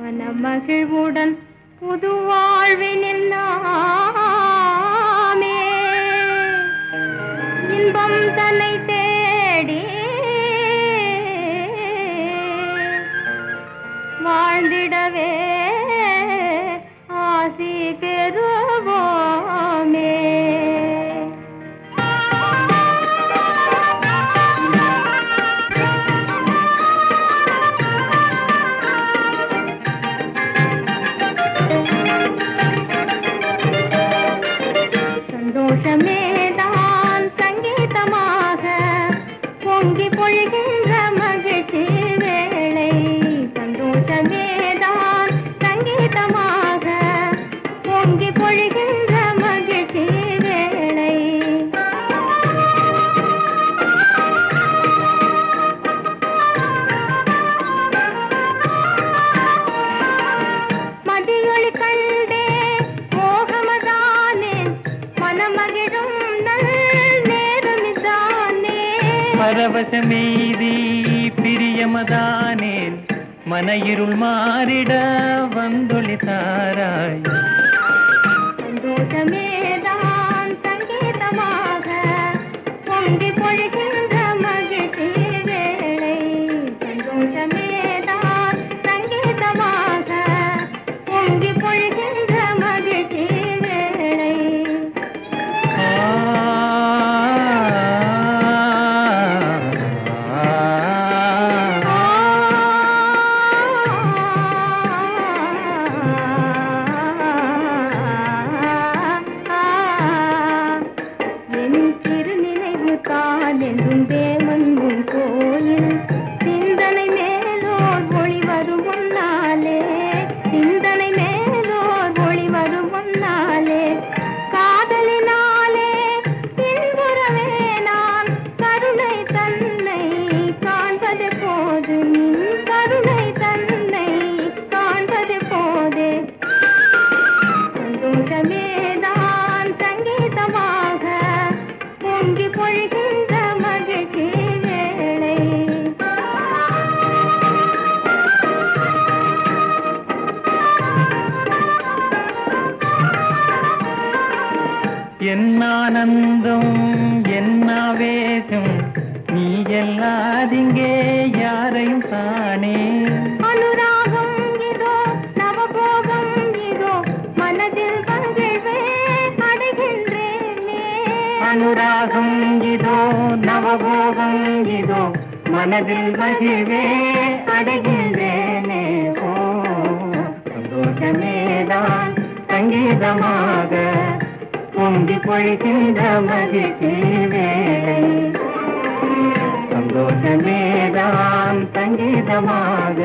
மனமகிழ்வுடன் புது வாழ்வினில் நாமே இன்பம் தன்னை தேடி வாழ்ந்திடவே ஆசி பெறுவோமே சந்தோஷமேதான் சங்கீதமாக பொங்கி பொழிகின்ற மகிழ்ச்சி வேளை சந்தோஷமேதான் சங்கீதமாக பொங்கி பொழிகின்ற மகிழ்ச்சி வேளை மதியொளி கண்டே மோகமதானேன் மனமகிழும் நல் நேரமிதானே பரவசமீதி பிரியமதானேன் மன இருள் மாறிட வந்தொளி தாராய் சந்தோஷமேதான் சங்கீதமாக பொங்கி பொழிகின்ற மகிழ்ச்சி வேளை சந்தோஷமேதான் சங்கீதமாக பொங்கி பொழிகின்ற மகிழ்ச்சி வேளை ஆனந்தம் என்ன வேஷம் நீ எல்லாதிங்கே யாரையும் தானே அனுராகம் இதோ நவபோகம் இதோ மனதில் மகிழ்வே அடைகின்றேனே அனுராகம் இதோ நவபோகம் இதோ மனதில் மகிழ்வே அடைகின்றேனே ஓ சந்தோஷமேதான் சங்கீதமாக பொங்கி பொழிகின்ற மகிழ்ச்சி வேளை சந்தோஷமேதான் சங்கீதமாக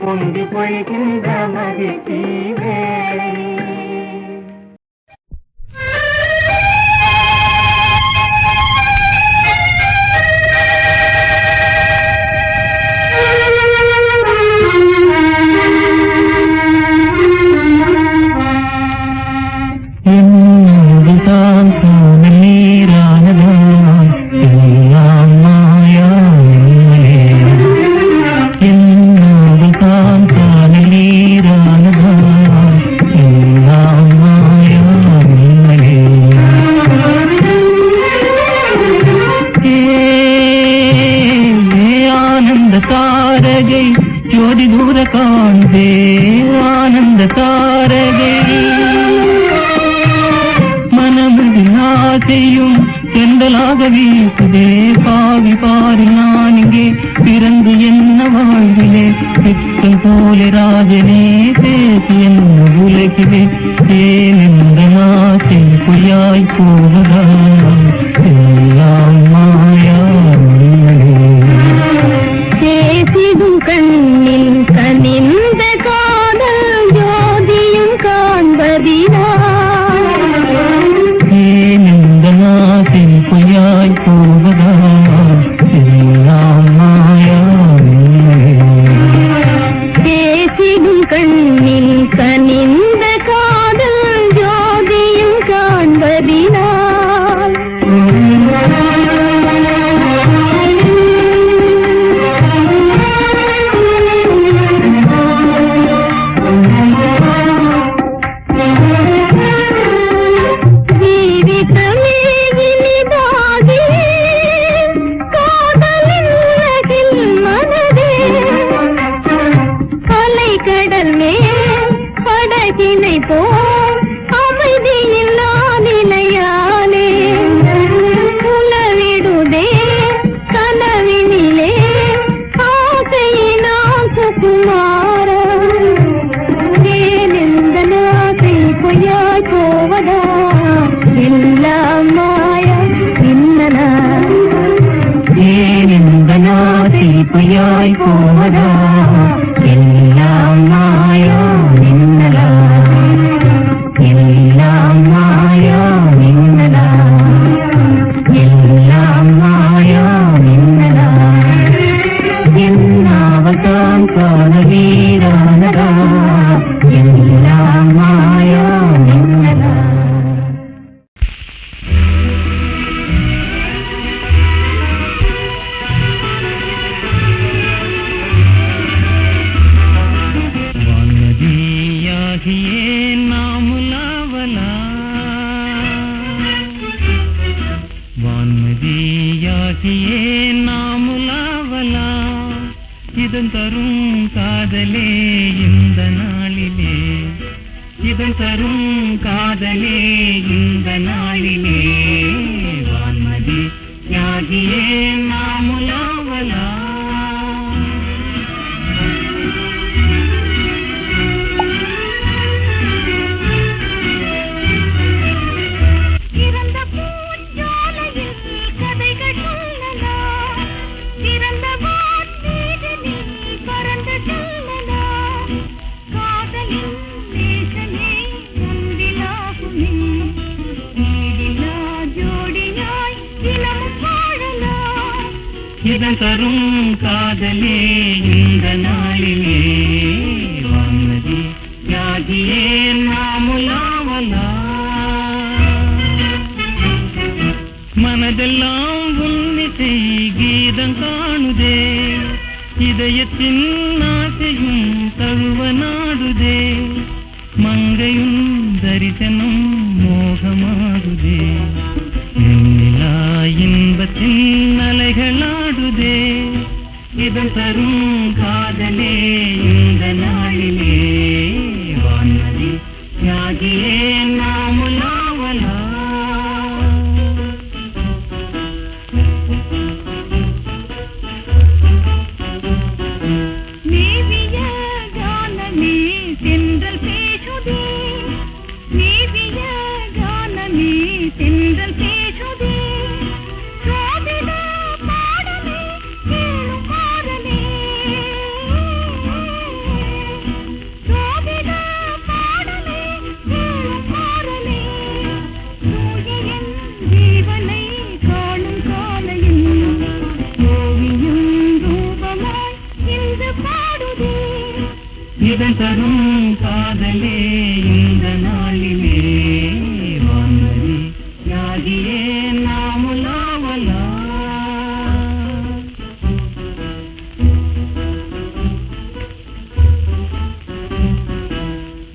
பொங்கி பொழிகின்ற மகிழ்ச்சி வேளை ஜோதி தூர காண்பே ஆனந்த தாரகை மனமதில் ஆசையும் செந்தலாக வீசுதே பாவி பாரி நான் இங்கே பிறந்து என்ன வாழ்விலே பித்தம் போல ராஜனே பேசி என்ன உலகிலே ஏன் இந்த நாசை பொய்யாய் போவதா எல்லாம் மாயா பேசிடும் கண்ணில் கனிந்த காதல் ஜோதியும் காண்பதினா ஏனெந்த நாசை பொய்யாய் போவதா எல்லாம் மாயா பேசிடும் கண்ணில் கனிந்த காதல் ஜோதியும் காண்பதினா பொய்யாய் போவதா எல்லாம் மாயா மின்னலா எல்லாம் மாயா மின்னலா எல்லாம் மாயா மின்னலா என்னாவதான் காண வீரானதா எல்லாம் மாயா மின்னலா இதன் தரும் காதலே இந்த நாளிலே இதன் தரும் காதலே இந்த நாளிலே வான்மதி யாகியே நாமுலாவலா இதன் தரும் காதலே இந்த நாளிலே வான்மதி யாகியே நாமுலாவலா மனதெல்லாம் உன்னிசை கீதம் காணுதே இதயத்தின் ஆசையும் தழுவ நாடுதே மங்கையும் தரிசனம் மோகமாகுதே தரும் காதலே இந்த நாளிலே வான்மதி தியாகியே நாமுலாவலா. நீதிய கானமே தென்றல் பேசுதே, நீதிய கானமே தென்றல் பேசுதே, சோதிட பாடலே கேளும் பாடலே, சோதிட பாடலே கேளும் பாடலே, தூயன் ஜீவனை காணும் காலையில் ஓவியம் ரூபமாய் இன்று பாடுதே. இதன் தரும் காதலே இந்த நாளிலே வான்மதி தியாகியே நாமுலாவலா.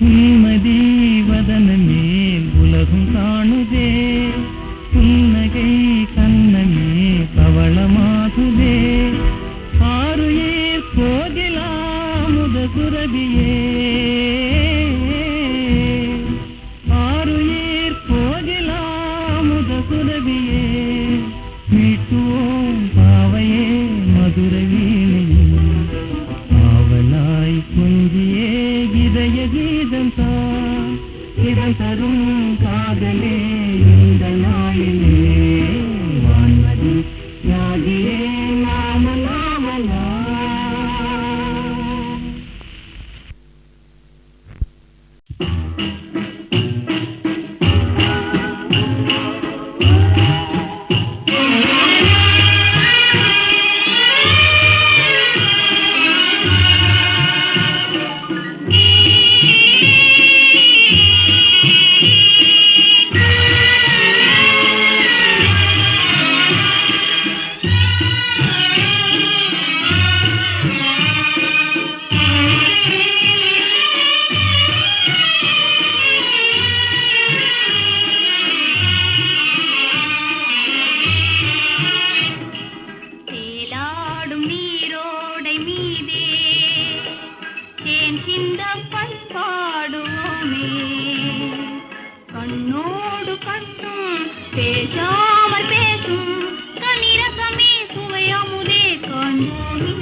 உன்மதி வதனமே உலகம் காணுதே, புன்னகை கண்ணமே பவளமாகுதே, ஆருயிர் கோகிலாமுத சுரபியே, ஆருயிர் கோகிலாமுத சுரபியே, மீட்டுவோம் பாவையே மதுர வீணையே, ஆவலாய் கொஞ்சியே இதய கீதம் தான், இதம் தரும் காதலே இந்த நாளிலே வான்மதி தியாகியே நாமலாவலா. சேலாடும் நீரோடை மீதே தேன் சிந்த பண்பாடுவோமே, கண்ணோடு கண்ணும் பேசாமல் பேசும் கனிரசமே சுவையமுதே காண்போமே.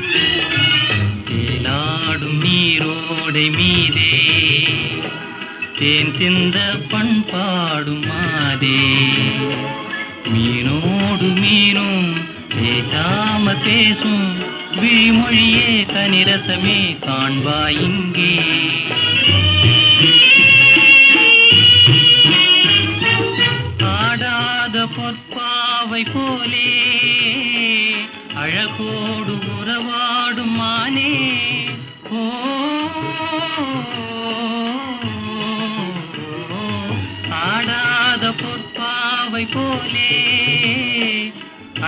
சேலாடும் நீரோடை மீதே தேன் சிந்த பண்பாடும் மாதே, மீனோடு மீனும் பேசாம பேசும் விழிமொழியே கனிரசமே காண்பாய் இங்கே. ஆடாத பொற்பாவை போலே அழகோடு உறவாடும் மானே, ஓ ஆடாத பொற்பாவை போலே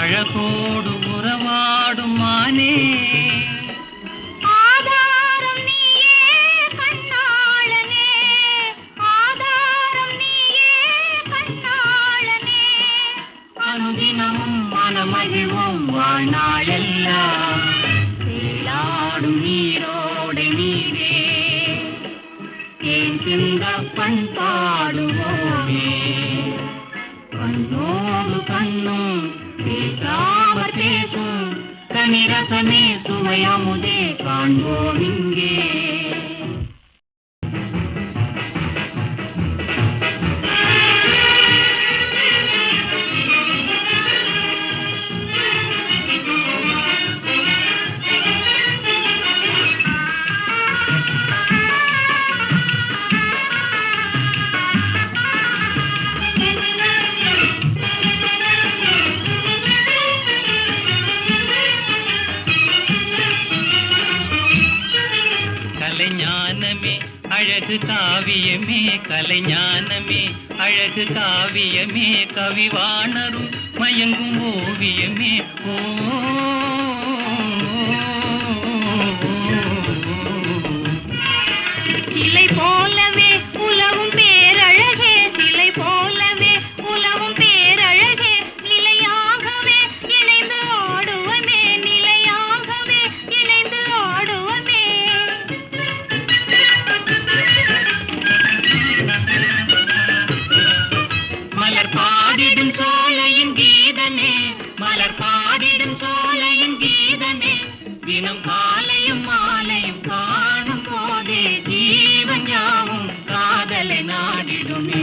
அழகோடு உறவாடும் மானே, ஆதாரம் நீயே கண்ணாளனே, ஆதாரம் நீயே கண்ணாளனே, அனுதினமும் மனமகிழ்வோம் வாழ்நாளெல்லாம். சேலாடும் நீரோடை நீரே தேன் சிந்த பண்பாடுவோமே, கண்ணோடு கண்ணும் பேசாமல் பேசும் கனிரசமே சுவையமுதே காண்போம் இங்கே. கலைஞானமே அழகு காவியமே, கலைஞானமே அழகு காவியமே, கவிவாணரும் மயங்கும் ஓவியமே, ஓ சிலை போலவே உலவும் பேரழகே, சிலை போலவே உலவும் பேரழகே, நிலையாகவே இணைந்து ஆடுவமே, நிலையாகவே பாடிடும் சோலையின் கீதமே, மலர் பாடிடும் சோலையின் கீதமே, தினம் காலையும் மாலையும் காணும் போதே ஜீவன் யாவும் காதலை நாடிடுமே.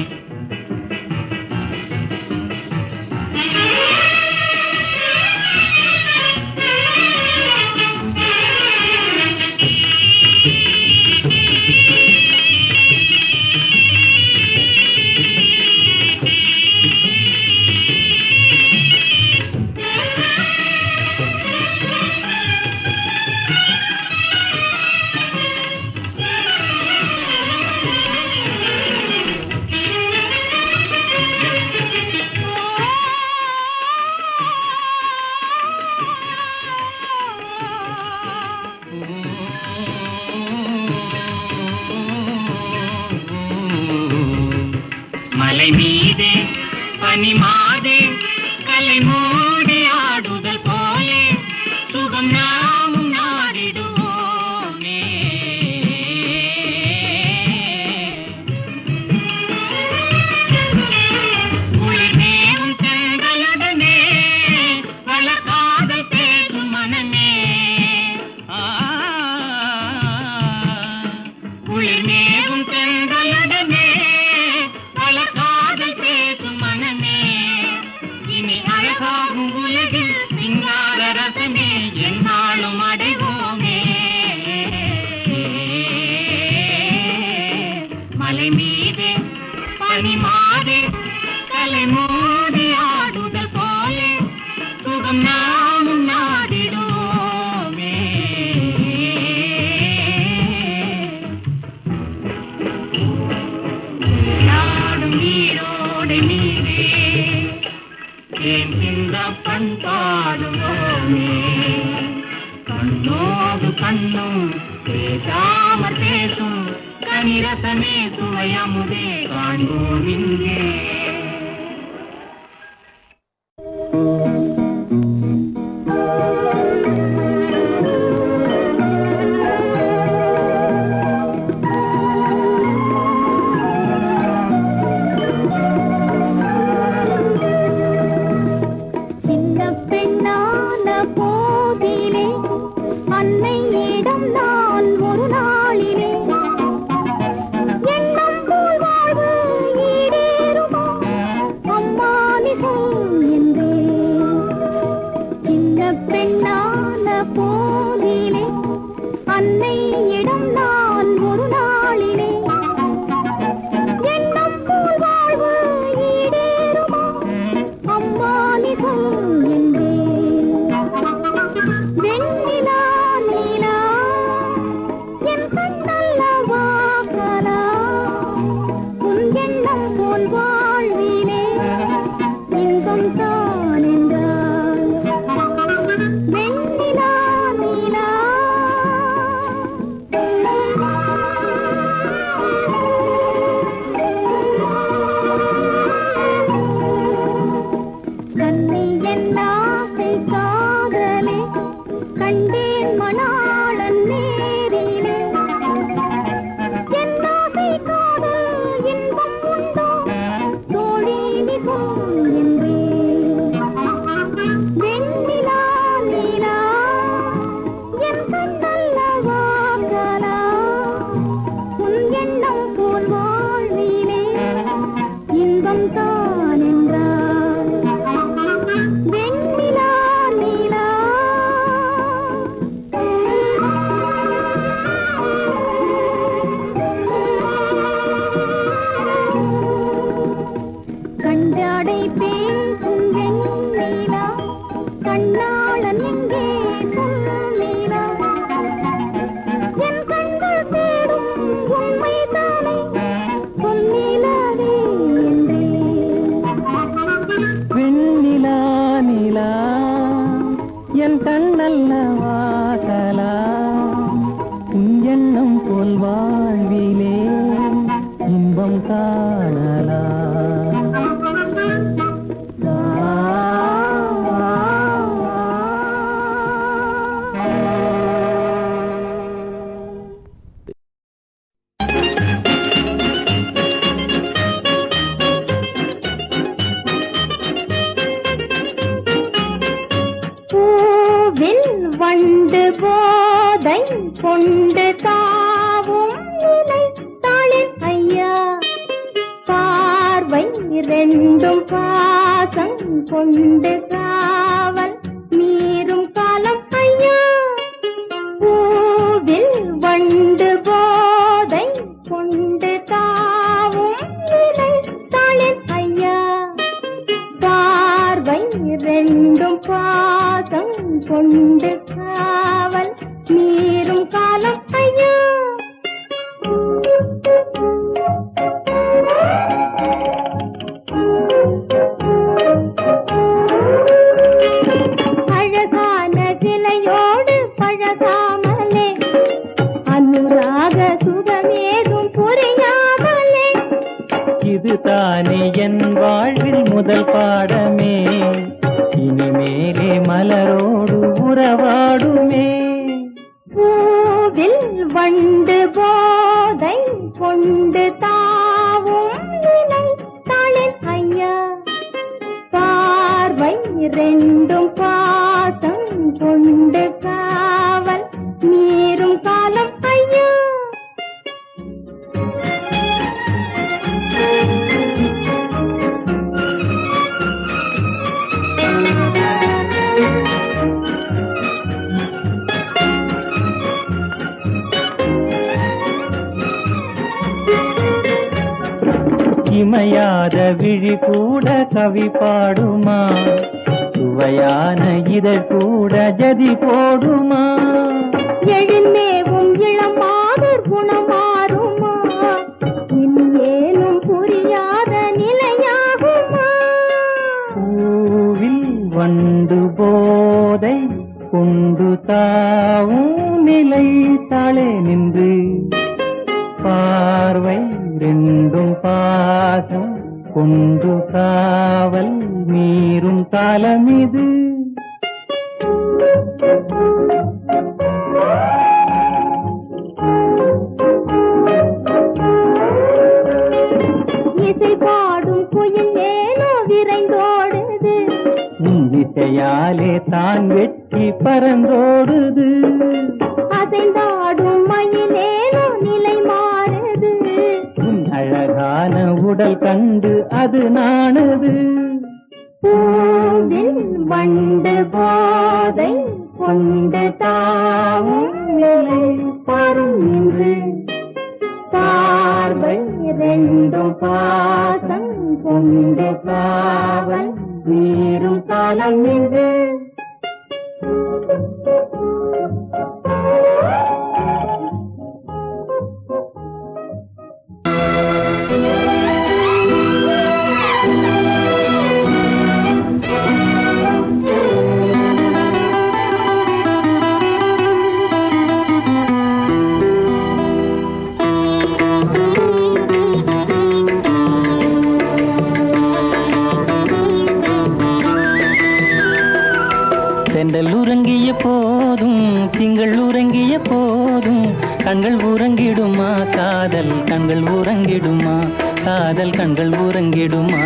மலை மீதே பனி மாதே கலை மூடி ஆடுதல் போலே சுகம் நாமும் நாடிடுவோமே. குளிர் நேரும் செங்கலுடனே வளர்காதல் பேசும் மனமே. குளிர் நேரும் செங்கலுடனே காதல் பேசும் மனமே. இனி அழகாகும் உலகில் சிங்கார ரசமே என்னாலும் அடைவோமே. மலை மீதே பனி மாதே கலை மூடி ஆடுதல் போலே சுகம் நாமும் நாடிடுவோமே. நீரோடை மீதே ஏன் இந்த பண்பாடுவோமே. கண்ணோடு கண்ணும் பேசாமற் பேசும் கனிரசமே சுவையமுதே காண்போம் இங்கே. கொண்டு தாவும் நிலை தாளின் ஐயா பார்வை இரண்டும் பாசம் கொண்டு காவல் மீறும் காலம் ஐயா பூவில் வண்டு போதை கொண்டு தாவும் நிலை தாளின் ஐயா பார்வை இரண்டும் பாசம் கொண்டு காவல் மீறும் காலம் ஐயா அழகான சிலையோடு பழகாமலே அனுராக சுகமேதும் புரியாமலே இதுதானே என் வாழ்வில் முதல் பாடமே இனிமேலே மலரோடு உறவாடுமே பூவில் வண்டு போதை கொண்டு தாவும் நிலை தாளின் ஐயா பார்வை இரண்டும் பாசம் கொண்டு காவல் மீறும் காலம் ஐயா இமையாத விழி கூட கவி பாடுமா சுவையான இதழ் கூட ஜதி போடுமா எழில்மேவும் இளமாதர் குணமாறுமா இனி ஏனும் புரியாத நிலையாகுமா பூவில் வண்டு போதை கொண்டு தாவும் நிலை தாளே நின்று பார்வை ரெண்டும் பாசம் கொண்டு காவல் மீறும் காலம் இது இசை பாடும் குயில் ஏனோ விரைந்தோடுது இசையாலே தான் வெற்றி பறந்தோடுது அசைந்தாடும் மயிலேனோ நிலை மாறுது அழகான உடல் கண்டு அது நாணுது பூவில் வண்டு போதை கொண்டு தாவும் நிலை பாரும் என்று பார்வை இரண்டும் பாசம் கொண்டு காவல் மீறும் காலம் என்று தென்றல் உறங்கிய போதும் திங்கள் உறங்கிய போதும் கண்கள் உறங்கிடுமா காதல் கண்கள் உறங்கிடுமா காதல் கண்கள் உறங்கிடுமா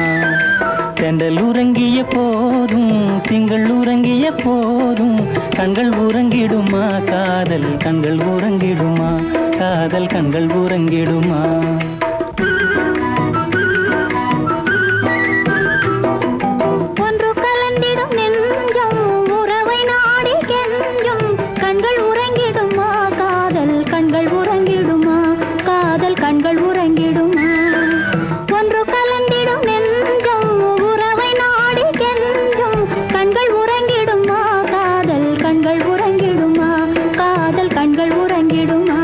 தென்றல் உறங்கிய போதும் திங்கள் உறங்கிய போதும் கண்கள் உறங்கிடுமா காதல் கண்கள் உறங்கிடுமா காதல் கண்கள் உறங்கிடுமா ஒன்று கலந்திடும் நெஞ்சம் உறவை நாடி கெஞ்சும் கண்கள் உறங்கிடுமா காதல் கண்கள் உறங்கிடுமா காதல் கண்கள் உறங்கிடுமா ஒன்று கலந்திடும் நெஞ்சம் உறவை நாடி கெஞ்சும் கண்கள் உறங்கிடுமா காதல் கண்கள் உறங்கிடுமா காதல் கண்கள் உறங்கிடுமா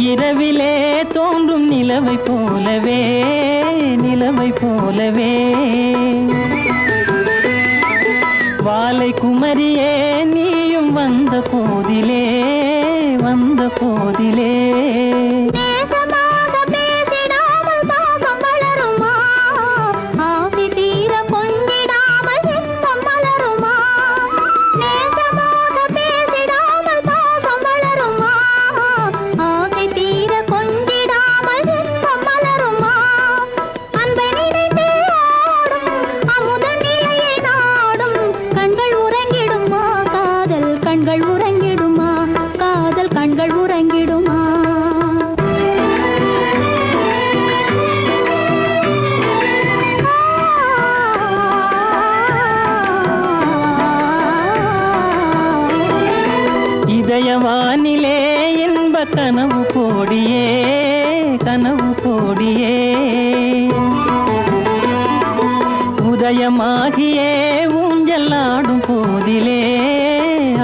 இரவிலே தோன்றும் நிலவை போலவே நிலவை போலவே வாலை குமரியே நீயும் வந்த போதிலே வந்த போதிலே இதயவானிலே இன்ப கனவு கோடியே கனவு கோடியே உதயமாகியே ஊஞ்சல் ஆடும் போதிலே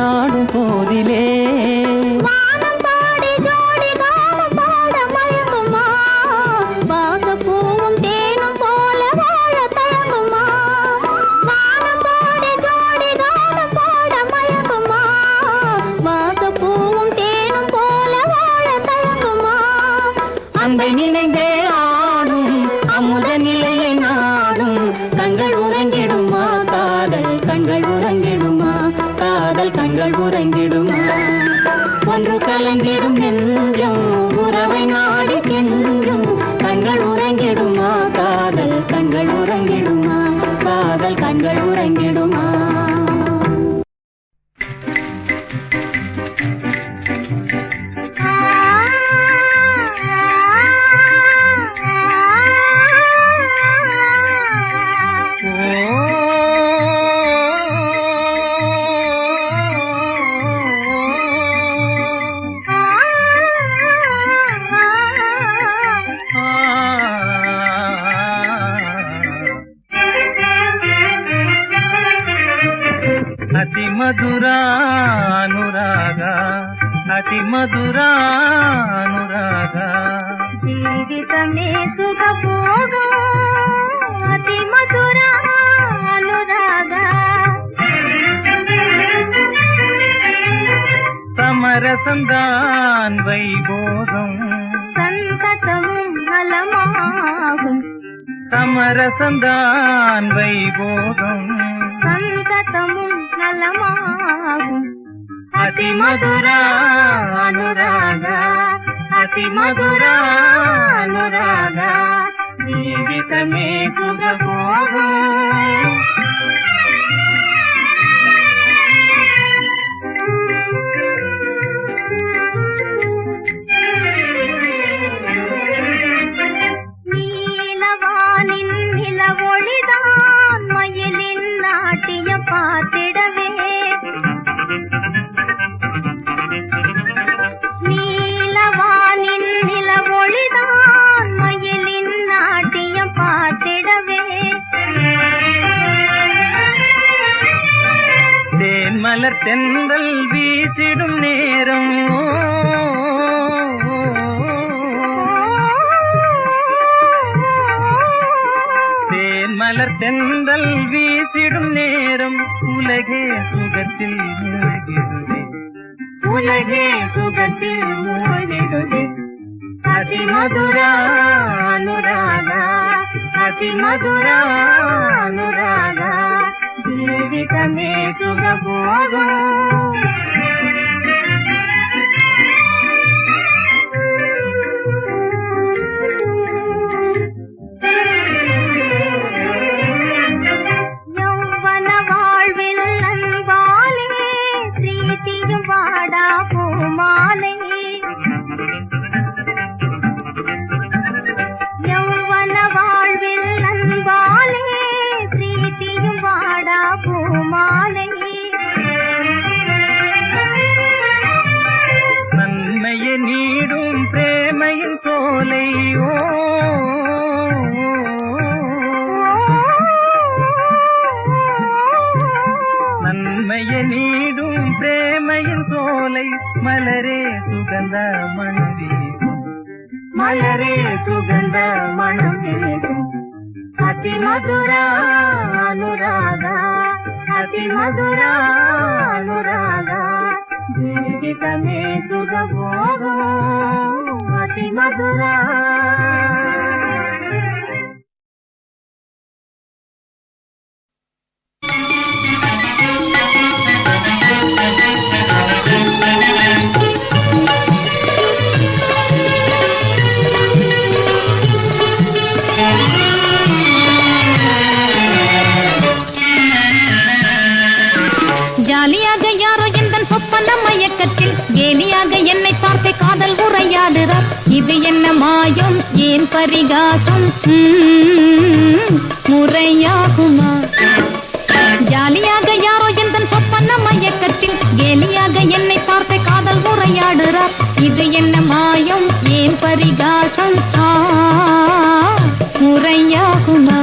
ஆடும் போதிலே வானம் பாடி ஜோடி காலம் பாட மயங்குமா வாசப்பூவும் தேனும் போல வாழ தயங்குமா வானம் பாடி ஜோடி காலம் பாட மயங்குமா வாசப்பூவும் தேனும் போல வாழ தயங்குமா அன்பை நினைந்தே ஆடும் அமுத நிலையை நாடும் கண்கள் உறங்கிடுமா காதல் கண்கள் உறங்கிடுமா காதல் கண்கள் உறங்கிடுமா ஒன்று கலந்திடும் நெஞ்சம் உறவை நாடி கெஞ்சும் கண்கள் உறங்கிடுமா காதல் கண்கள் உறங்கிடுமா காதல் கண்கள் உறங்கிடுமா అతి మధురానురాగ అతి మధురానురాగ జీవితమే సుఖభోగం అతి మధుర అనురాగ సమరసందాన్ వైభోగం సంతతமும் நலமாகும் సమరసందాన్ వైభోగం సంతతமும் నలమాகும் అతి మధురానురాగ అతి మధురానురాగ జీవితమే సుఖభోగం நீலவானின் நிலவொளிதான் மயிலின் நாட்டிய பார்த்திடவே நீலவானின் நிலவொளிதான் மயிலின் நாட்டிய பார்த்திடவே தேன்மலர் தென்றல் வீசிடும் நேரம் தேன்மலர் தென்றல் வீசிடும் நேரம் உலகே சுகத்தில் மூழ்கிடுதே உலகே சுகத்தில் மூழ்கிடுதே அதி மதுரானுராக அதி மதுரானுராக జీవితమే సుఖభోగం యౌవన வாழ்வில் அன்பாலே பிரீத்தியும் வாடா பூமாலை యౌవన வாழ்வில் அன்பாலே பிரீத்தியும் வாடா பூமாலை நன்மையை நீடும் பிரேமையின் சோலை ஓ நன்மையை நீடும் பிரேமையின் சோலை மலரே சுகந்த மனம் வீசும் மலரே சுகந்த மனம் வீசும் అతి మధుర అనురాగ అతి మధుర అనురాగ జీవితమే సుఖభోగం అతి మధుర ஜாலியாக யாரோ எந்தன் சொப்பன மயக்கத்தில் கேலியாக என்னை பார்த்து காதல் உரையாடுறார். இது என்ன மாயம், ஏன் பரிகாசம், முறையாகுமா? ஜாலியாக யாரோ எந்தன் சொப்பன மயக்கத்தில் கேலியாக என்னை பார்த்து காதல் உரையாடுறார். இது என்ன மாயம், ஏன் பரிகாசம், முறையாகுமா?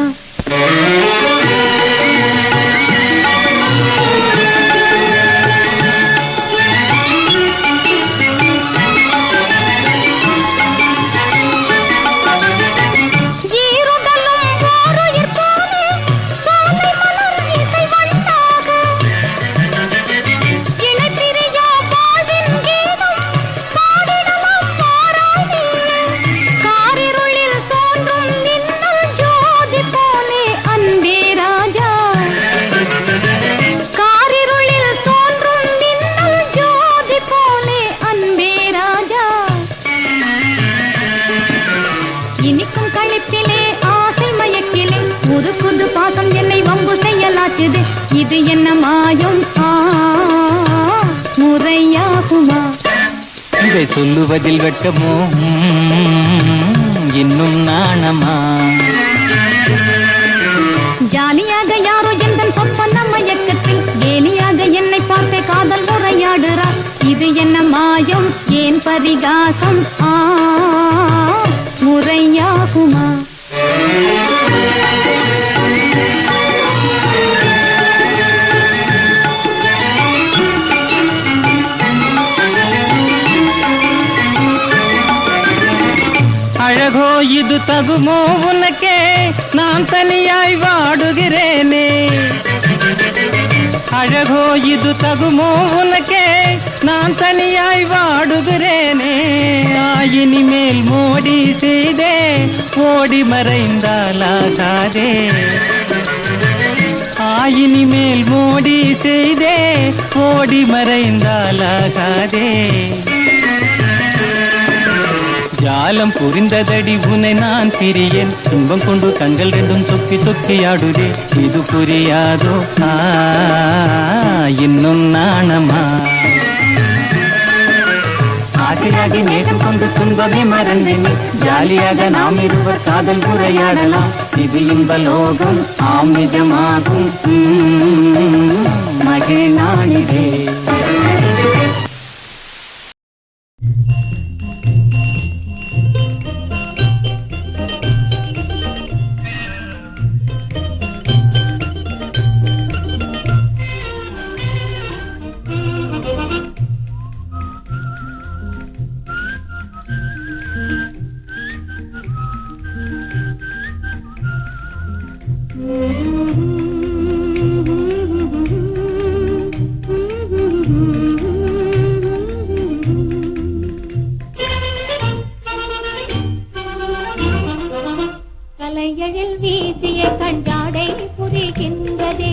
இனிக்கும் கழிப்பிலே ஆசை மயக்கிலே புது புது பாசம் என்னை வம்பு செய்யலாச்சுது. இது என்ன மாயம், முறையாகுமா? இதை சொல்லுவதில் வெட்கமோ, இன்னும் நாணமா? ஜாலியாக யாரோ எந்தன் சொப்பன மயக்கத்தில் கேலியாக என்னை பார்த்தே காதல் உரையாடுறார். இது என்ன மாயம், ஏன் பரிகாசம், முறையாகுமா? அழகோ இது தகுமோ உனக்கே, நான் தனியாய் வாடுகிறேனே. அழகோ இது தகுமோ உனக்கே, நான் தனியாய் வாடுகிறேனே. ஆயினி மேல் மோடி செய்தே ஓடி மறைந்தாலாகாதே. ஆயினி மேல் மோடி செய்தே ஓடி மறைந்தாலாகாதே. ஜாலம் புரிந்ததடி உன்னை நான் பிரியேன். துன்பம் கொண்டு கண்கள் ரெண்டும் தொக்கி தொக்கி ஆடுதே. இது புரியாதோ, இன்னும் நாணமா? ஆசையாகி நேரம் கொண்டு துன்பமே மறந்தினி. ஜாலியாக நாம் இருவர் காதல் உரையாடலாம். இது இன்ப லோகம் ஆம் நிஜமாகும். மகிழ்நாளிதே. கலையழில் வீசிய கண்டாடை புரிகின்றதே.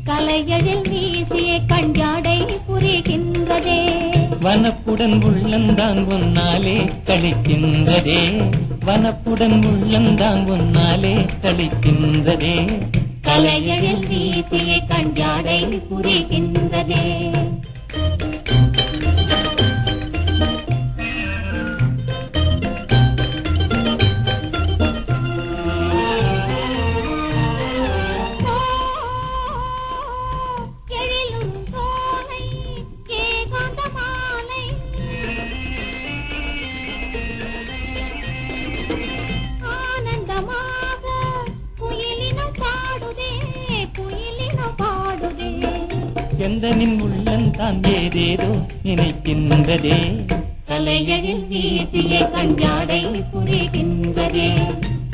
கலையழில் வீசிய கண்டாடை புரிகின்றதே. வனப்புடன் உள்ளந்தான் உன்னாலே கழிக்கின்றதே. வனப்புடன் உள்ளந்தான் உன்னாலே கழிக்கின்றதே. கலையழில் வீசிய கண்டாடை புரிகின்றதே. எந்தனின் உள்ளந்தான் ஏதேதோ நினைக்கின்றதே. கலையழில் வீசிய கண்டாடை புரிகின்றதே.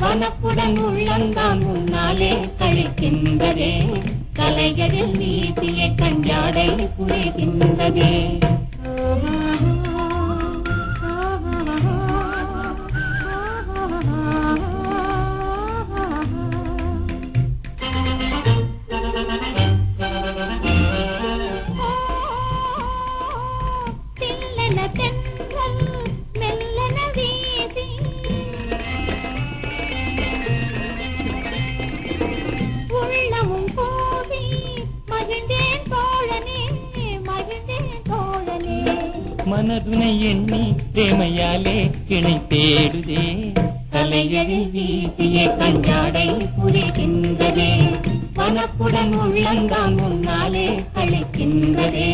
வனப்புடன் உள்ளந்தான் முன்னாலே கழிக்கின்றதே. கலையழில் வீசிய கண்டாடை புரிகின்றதே. மனதுனை எண்ணி பிரேமையாலே கிணை தேடுதே. கலையழில் வீசிய கண்டாடை புரிகின்றதே. வனப்புடன் உள்ளந்தான் முன்னாலே கழிக்கின்றதே.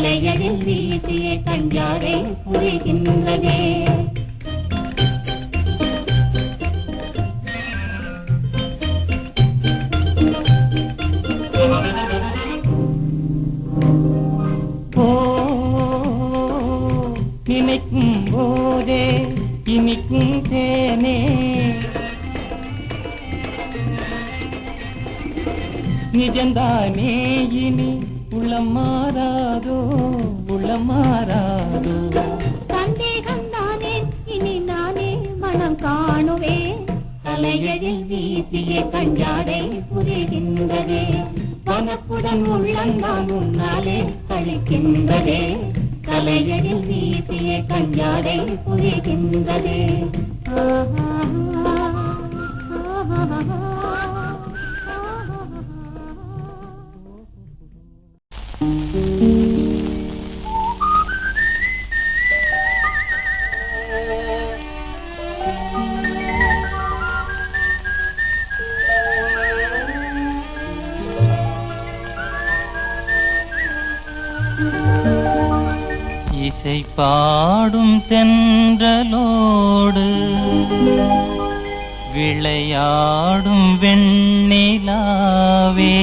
தலையடில் வீசிய கஞ்சாடை புரிகின்றதே. நினைக்கும் போதே இனிக்கும் தேனே, நிஜந்தானே இனி உள்ளம் மாறாதோ, உள்ளம் மாறாதோ. சந்தேகம்தானே இனி நானே மனம் காணுவேன். தலையடில் வீசிய கஞ்சாடை புரிகின்றதே. மனப்புடன் உள்ளந்தான் முன்னாலே கழிக்கின்றதே. தலையடில் வீசிய கஞ்சாடை புரிகின்றதே. இசை பாடும் தென்றலோடு விளையாடும் வெண்ணிலாவே,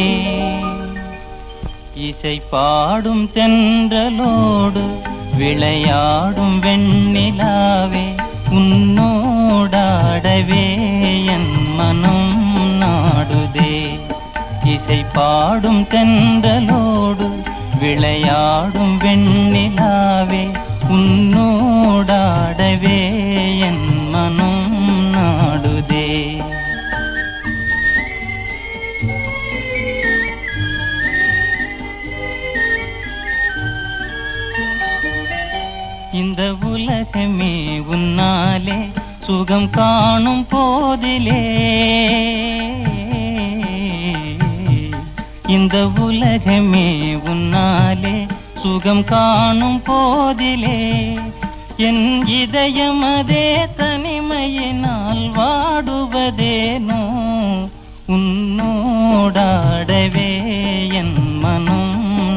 இசை பாடும் தென்றலோடு விளையாடும் வெண்ணிலாவே, உன்னோடாடவே என் மனம் நாடுதே. இசை பாடும் தென்றலோடு விளையாடும் வெண்ணிலாவே, உன்னோடாடவே என் மனம் நாடுதே. இந்த உலகமே உன்னாலே சுகம் காணும் போதிலே, இந்த உலகமே உன்னாலே சுகம் காணும் போதிலே, என் இதயம் அதே தனிமையினால் வாடுவதேனோ, உன்னோடாடவே என் மனம்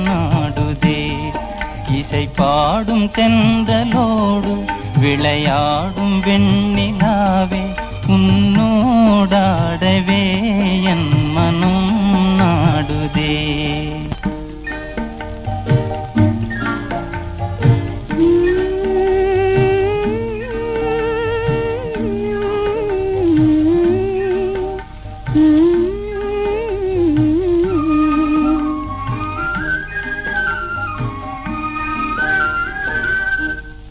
நாடுதே. இசை பாடும் தென்றலோடு விளையாடும் வெண்ணிலாவே, உன்னோடாடவே என் மனம் நாடுதே.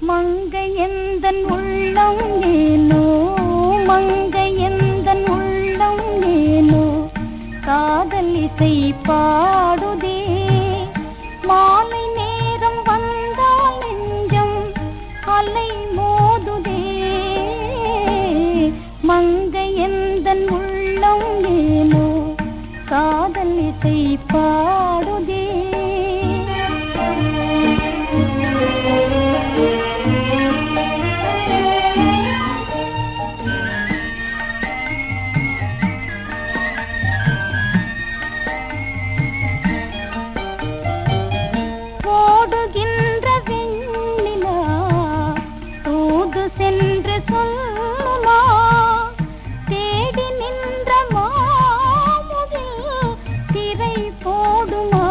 மங்கையந்தன் உள்ளம் ஏனோ, மங்கையந்தன் உள்ளம் ஏனோ, காதல் இசை பாடுதே. மாலை நேரம் வந்தால் நெஞ்சம் அலை மோதுதே. மங்கையந்தன் உள்ளம் ஏனோ, காதல் இசை பாடுதே. ஓடுகின்ற வெண்ணிலா தூது சென்று சொல்லுமா, தேடி நின்ற மாமுகில் திரை போடுமா.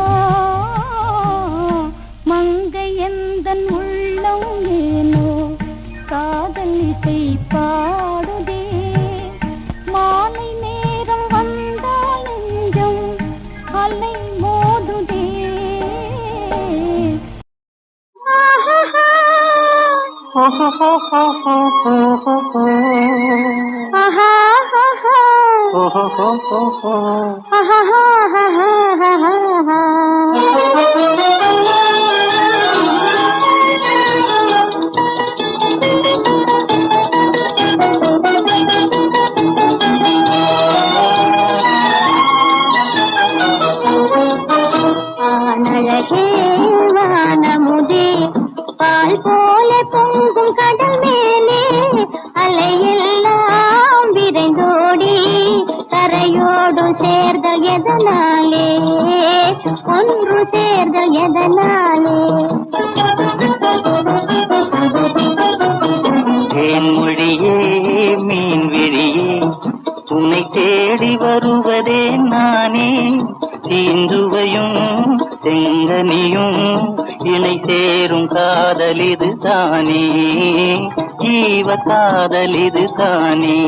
மங்கையந்தன் உள்ளம் ஏனோ, காதல் இசை பாடுதே. மாலை நேரம் வந்தால் நெஞ்சம் அலை மோதுதே. ஆனழகே வானமுதே, பால் போல பொங்கும் கடல் மேலே அலையெல்லாம் விரைந்தோடி கரையோடு சேர்தல் எதனாலே, ஒன்று சேர்தல் எதனாலே. செங்கனியும் இணை சேரும் காதலிது தானே, ஜீவ காதலிது தானே.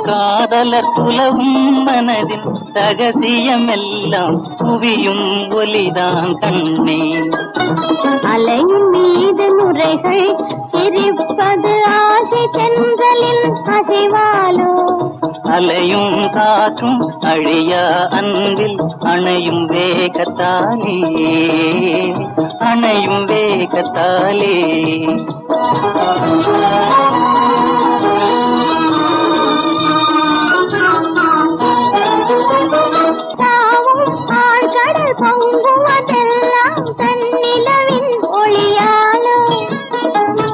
காதலர் புலவும் மனதின் ரகசியமெல்லாம் குவியும் ஒலிதான் கண்ணே. அலையின் மீது நுரைகள் சிரிப்பது ஆசை தென்றலின் அசைவாலோ. அலையும் காற்றும் அழியா அன்பில் அணையும் வேகத்தாலே, அணையும் வேகத்தாலே.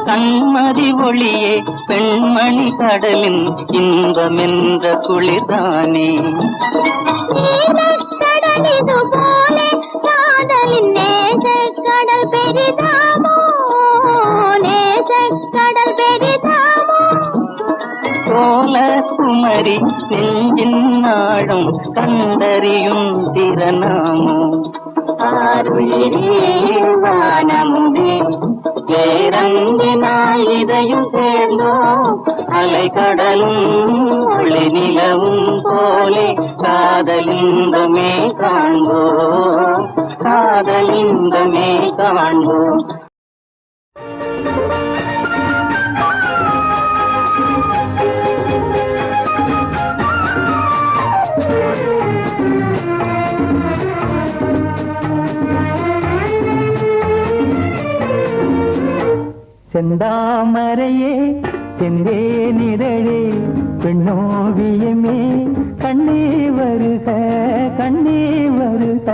கண்மதி ஒளியே பெண்மணி கடலின் இன்பமென்ற குளிர்தானே. காதலின் நேசக்கடல் பெரிதாமோ, நேசக்கடல் பெரிதாமோ. கோல குமரி நெஞ்சின் நாடும் கண்டறியும் திறனாமோ. ஆருயிரே பேரங்கினால் இதையும் சேர்ந்தோ, அலை கடலும் ஒளி நிலவும் போலே காதலின்பமே காண்போ, காதலின்பமே காண்போ. செந்தாமரையே செந்தேனிதழே பெண்ணோவியமே கண்ணே வருக, கண்ணே வருக.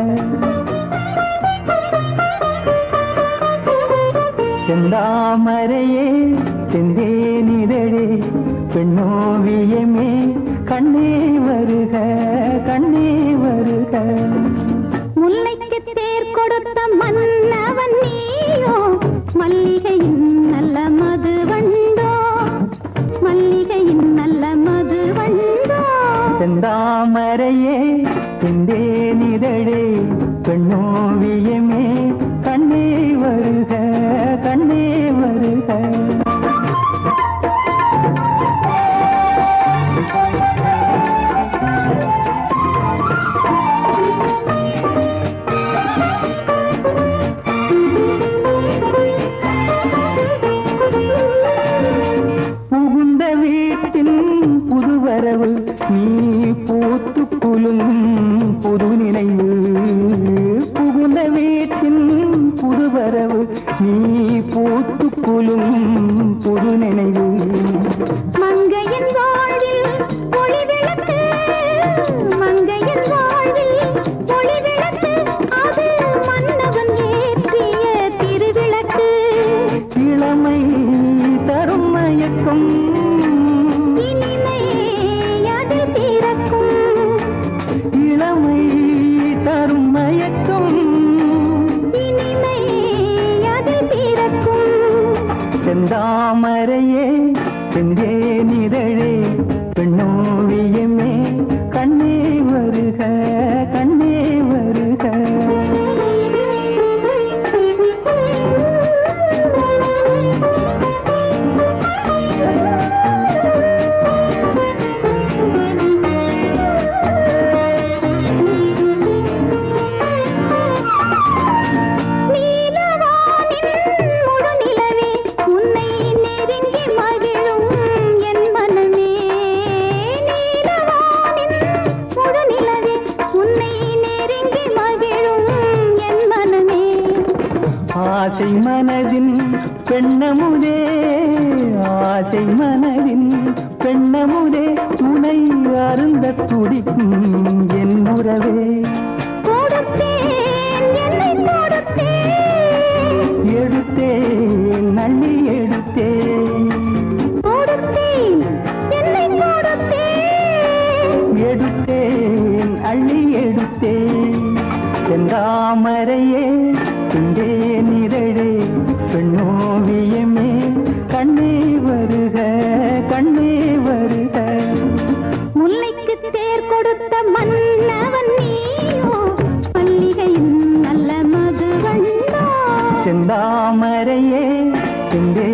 செந்தாமரையே செந்தேனிதழே பெண்ணோவியமே கண்ணே வருக, கண்ணே வருக. முல்லைக்கு தேர் கொடுத்த மன்னவன் நீயோ, மல்லிகையின் நல்ல மது வண்டோ, மல்லிகையின் நல்ல மது வண்டோ. செந்தாமரையே செந்தேனிதழே பெண்ணோவியமே கண்ணே வருக, கண்ணே வருக. நீ பூத்து குலுங்கும் புது நினைவு, புகுந்த வீட்டின் புதுவரவு. நீ பூத்து குலுங்கும் புது நினைவு. மங்கையின் வாழ்வில் ஒளி விளக்கு, மங்கையின் வாழ்வில் ஒளி விளக்கு, அது மன்னவன் ஏற்றிய திருவிளக்கு. இளமை தரும் மயக்கம், இளமை தரும் மயக்கம், இனிமை அதில் பிறக்கும். செந்தாமரையே செந்தேனிதழே பெண்ணோவியமே கண்ணே வருக, கண்ணே வருக. ஆசை மனதின் பெண்ணமுதே, ஆசை மனதின் பெண்ணமுதே துணை அருந்த துடிக்கும் என் உறவே. கொடுத்தேன் என்னை கொடுத்தேன், எடுத்தேன் அள்ளி எடுத்தேன், கொடுத்தேன் என்னை கொடுத்தேன், எடுத்தேன் அள்ளி எடுத்தேன். செந்தாமரையே சிந்தே நிரழே பெண்ணோவியமே கண்ணே வருக கண்ணே வருக. முல்லைக்கு தேர் கொடுத்த மன்னவன் நீயோ, மல்லிகையின் நல்ல மதுவண்டோ. செந்தாமரையே சிந்தே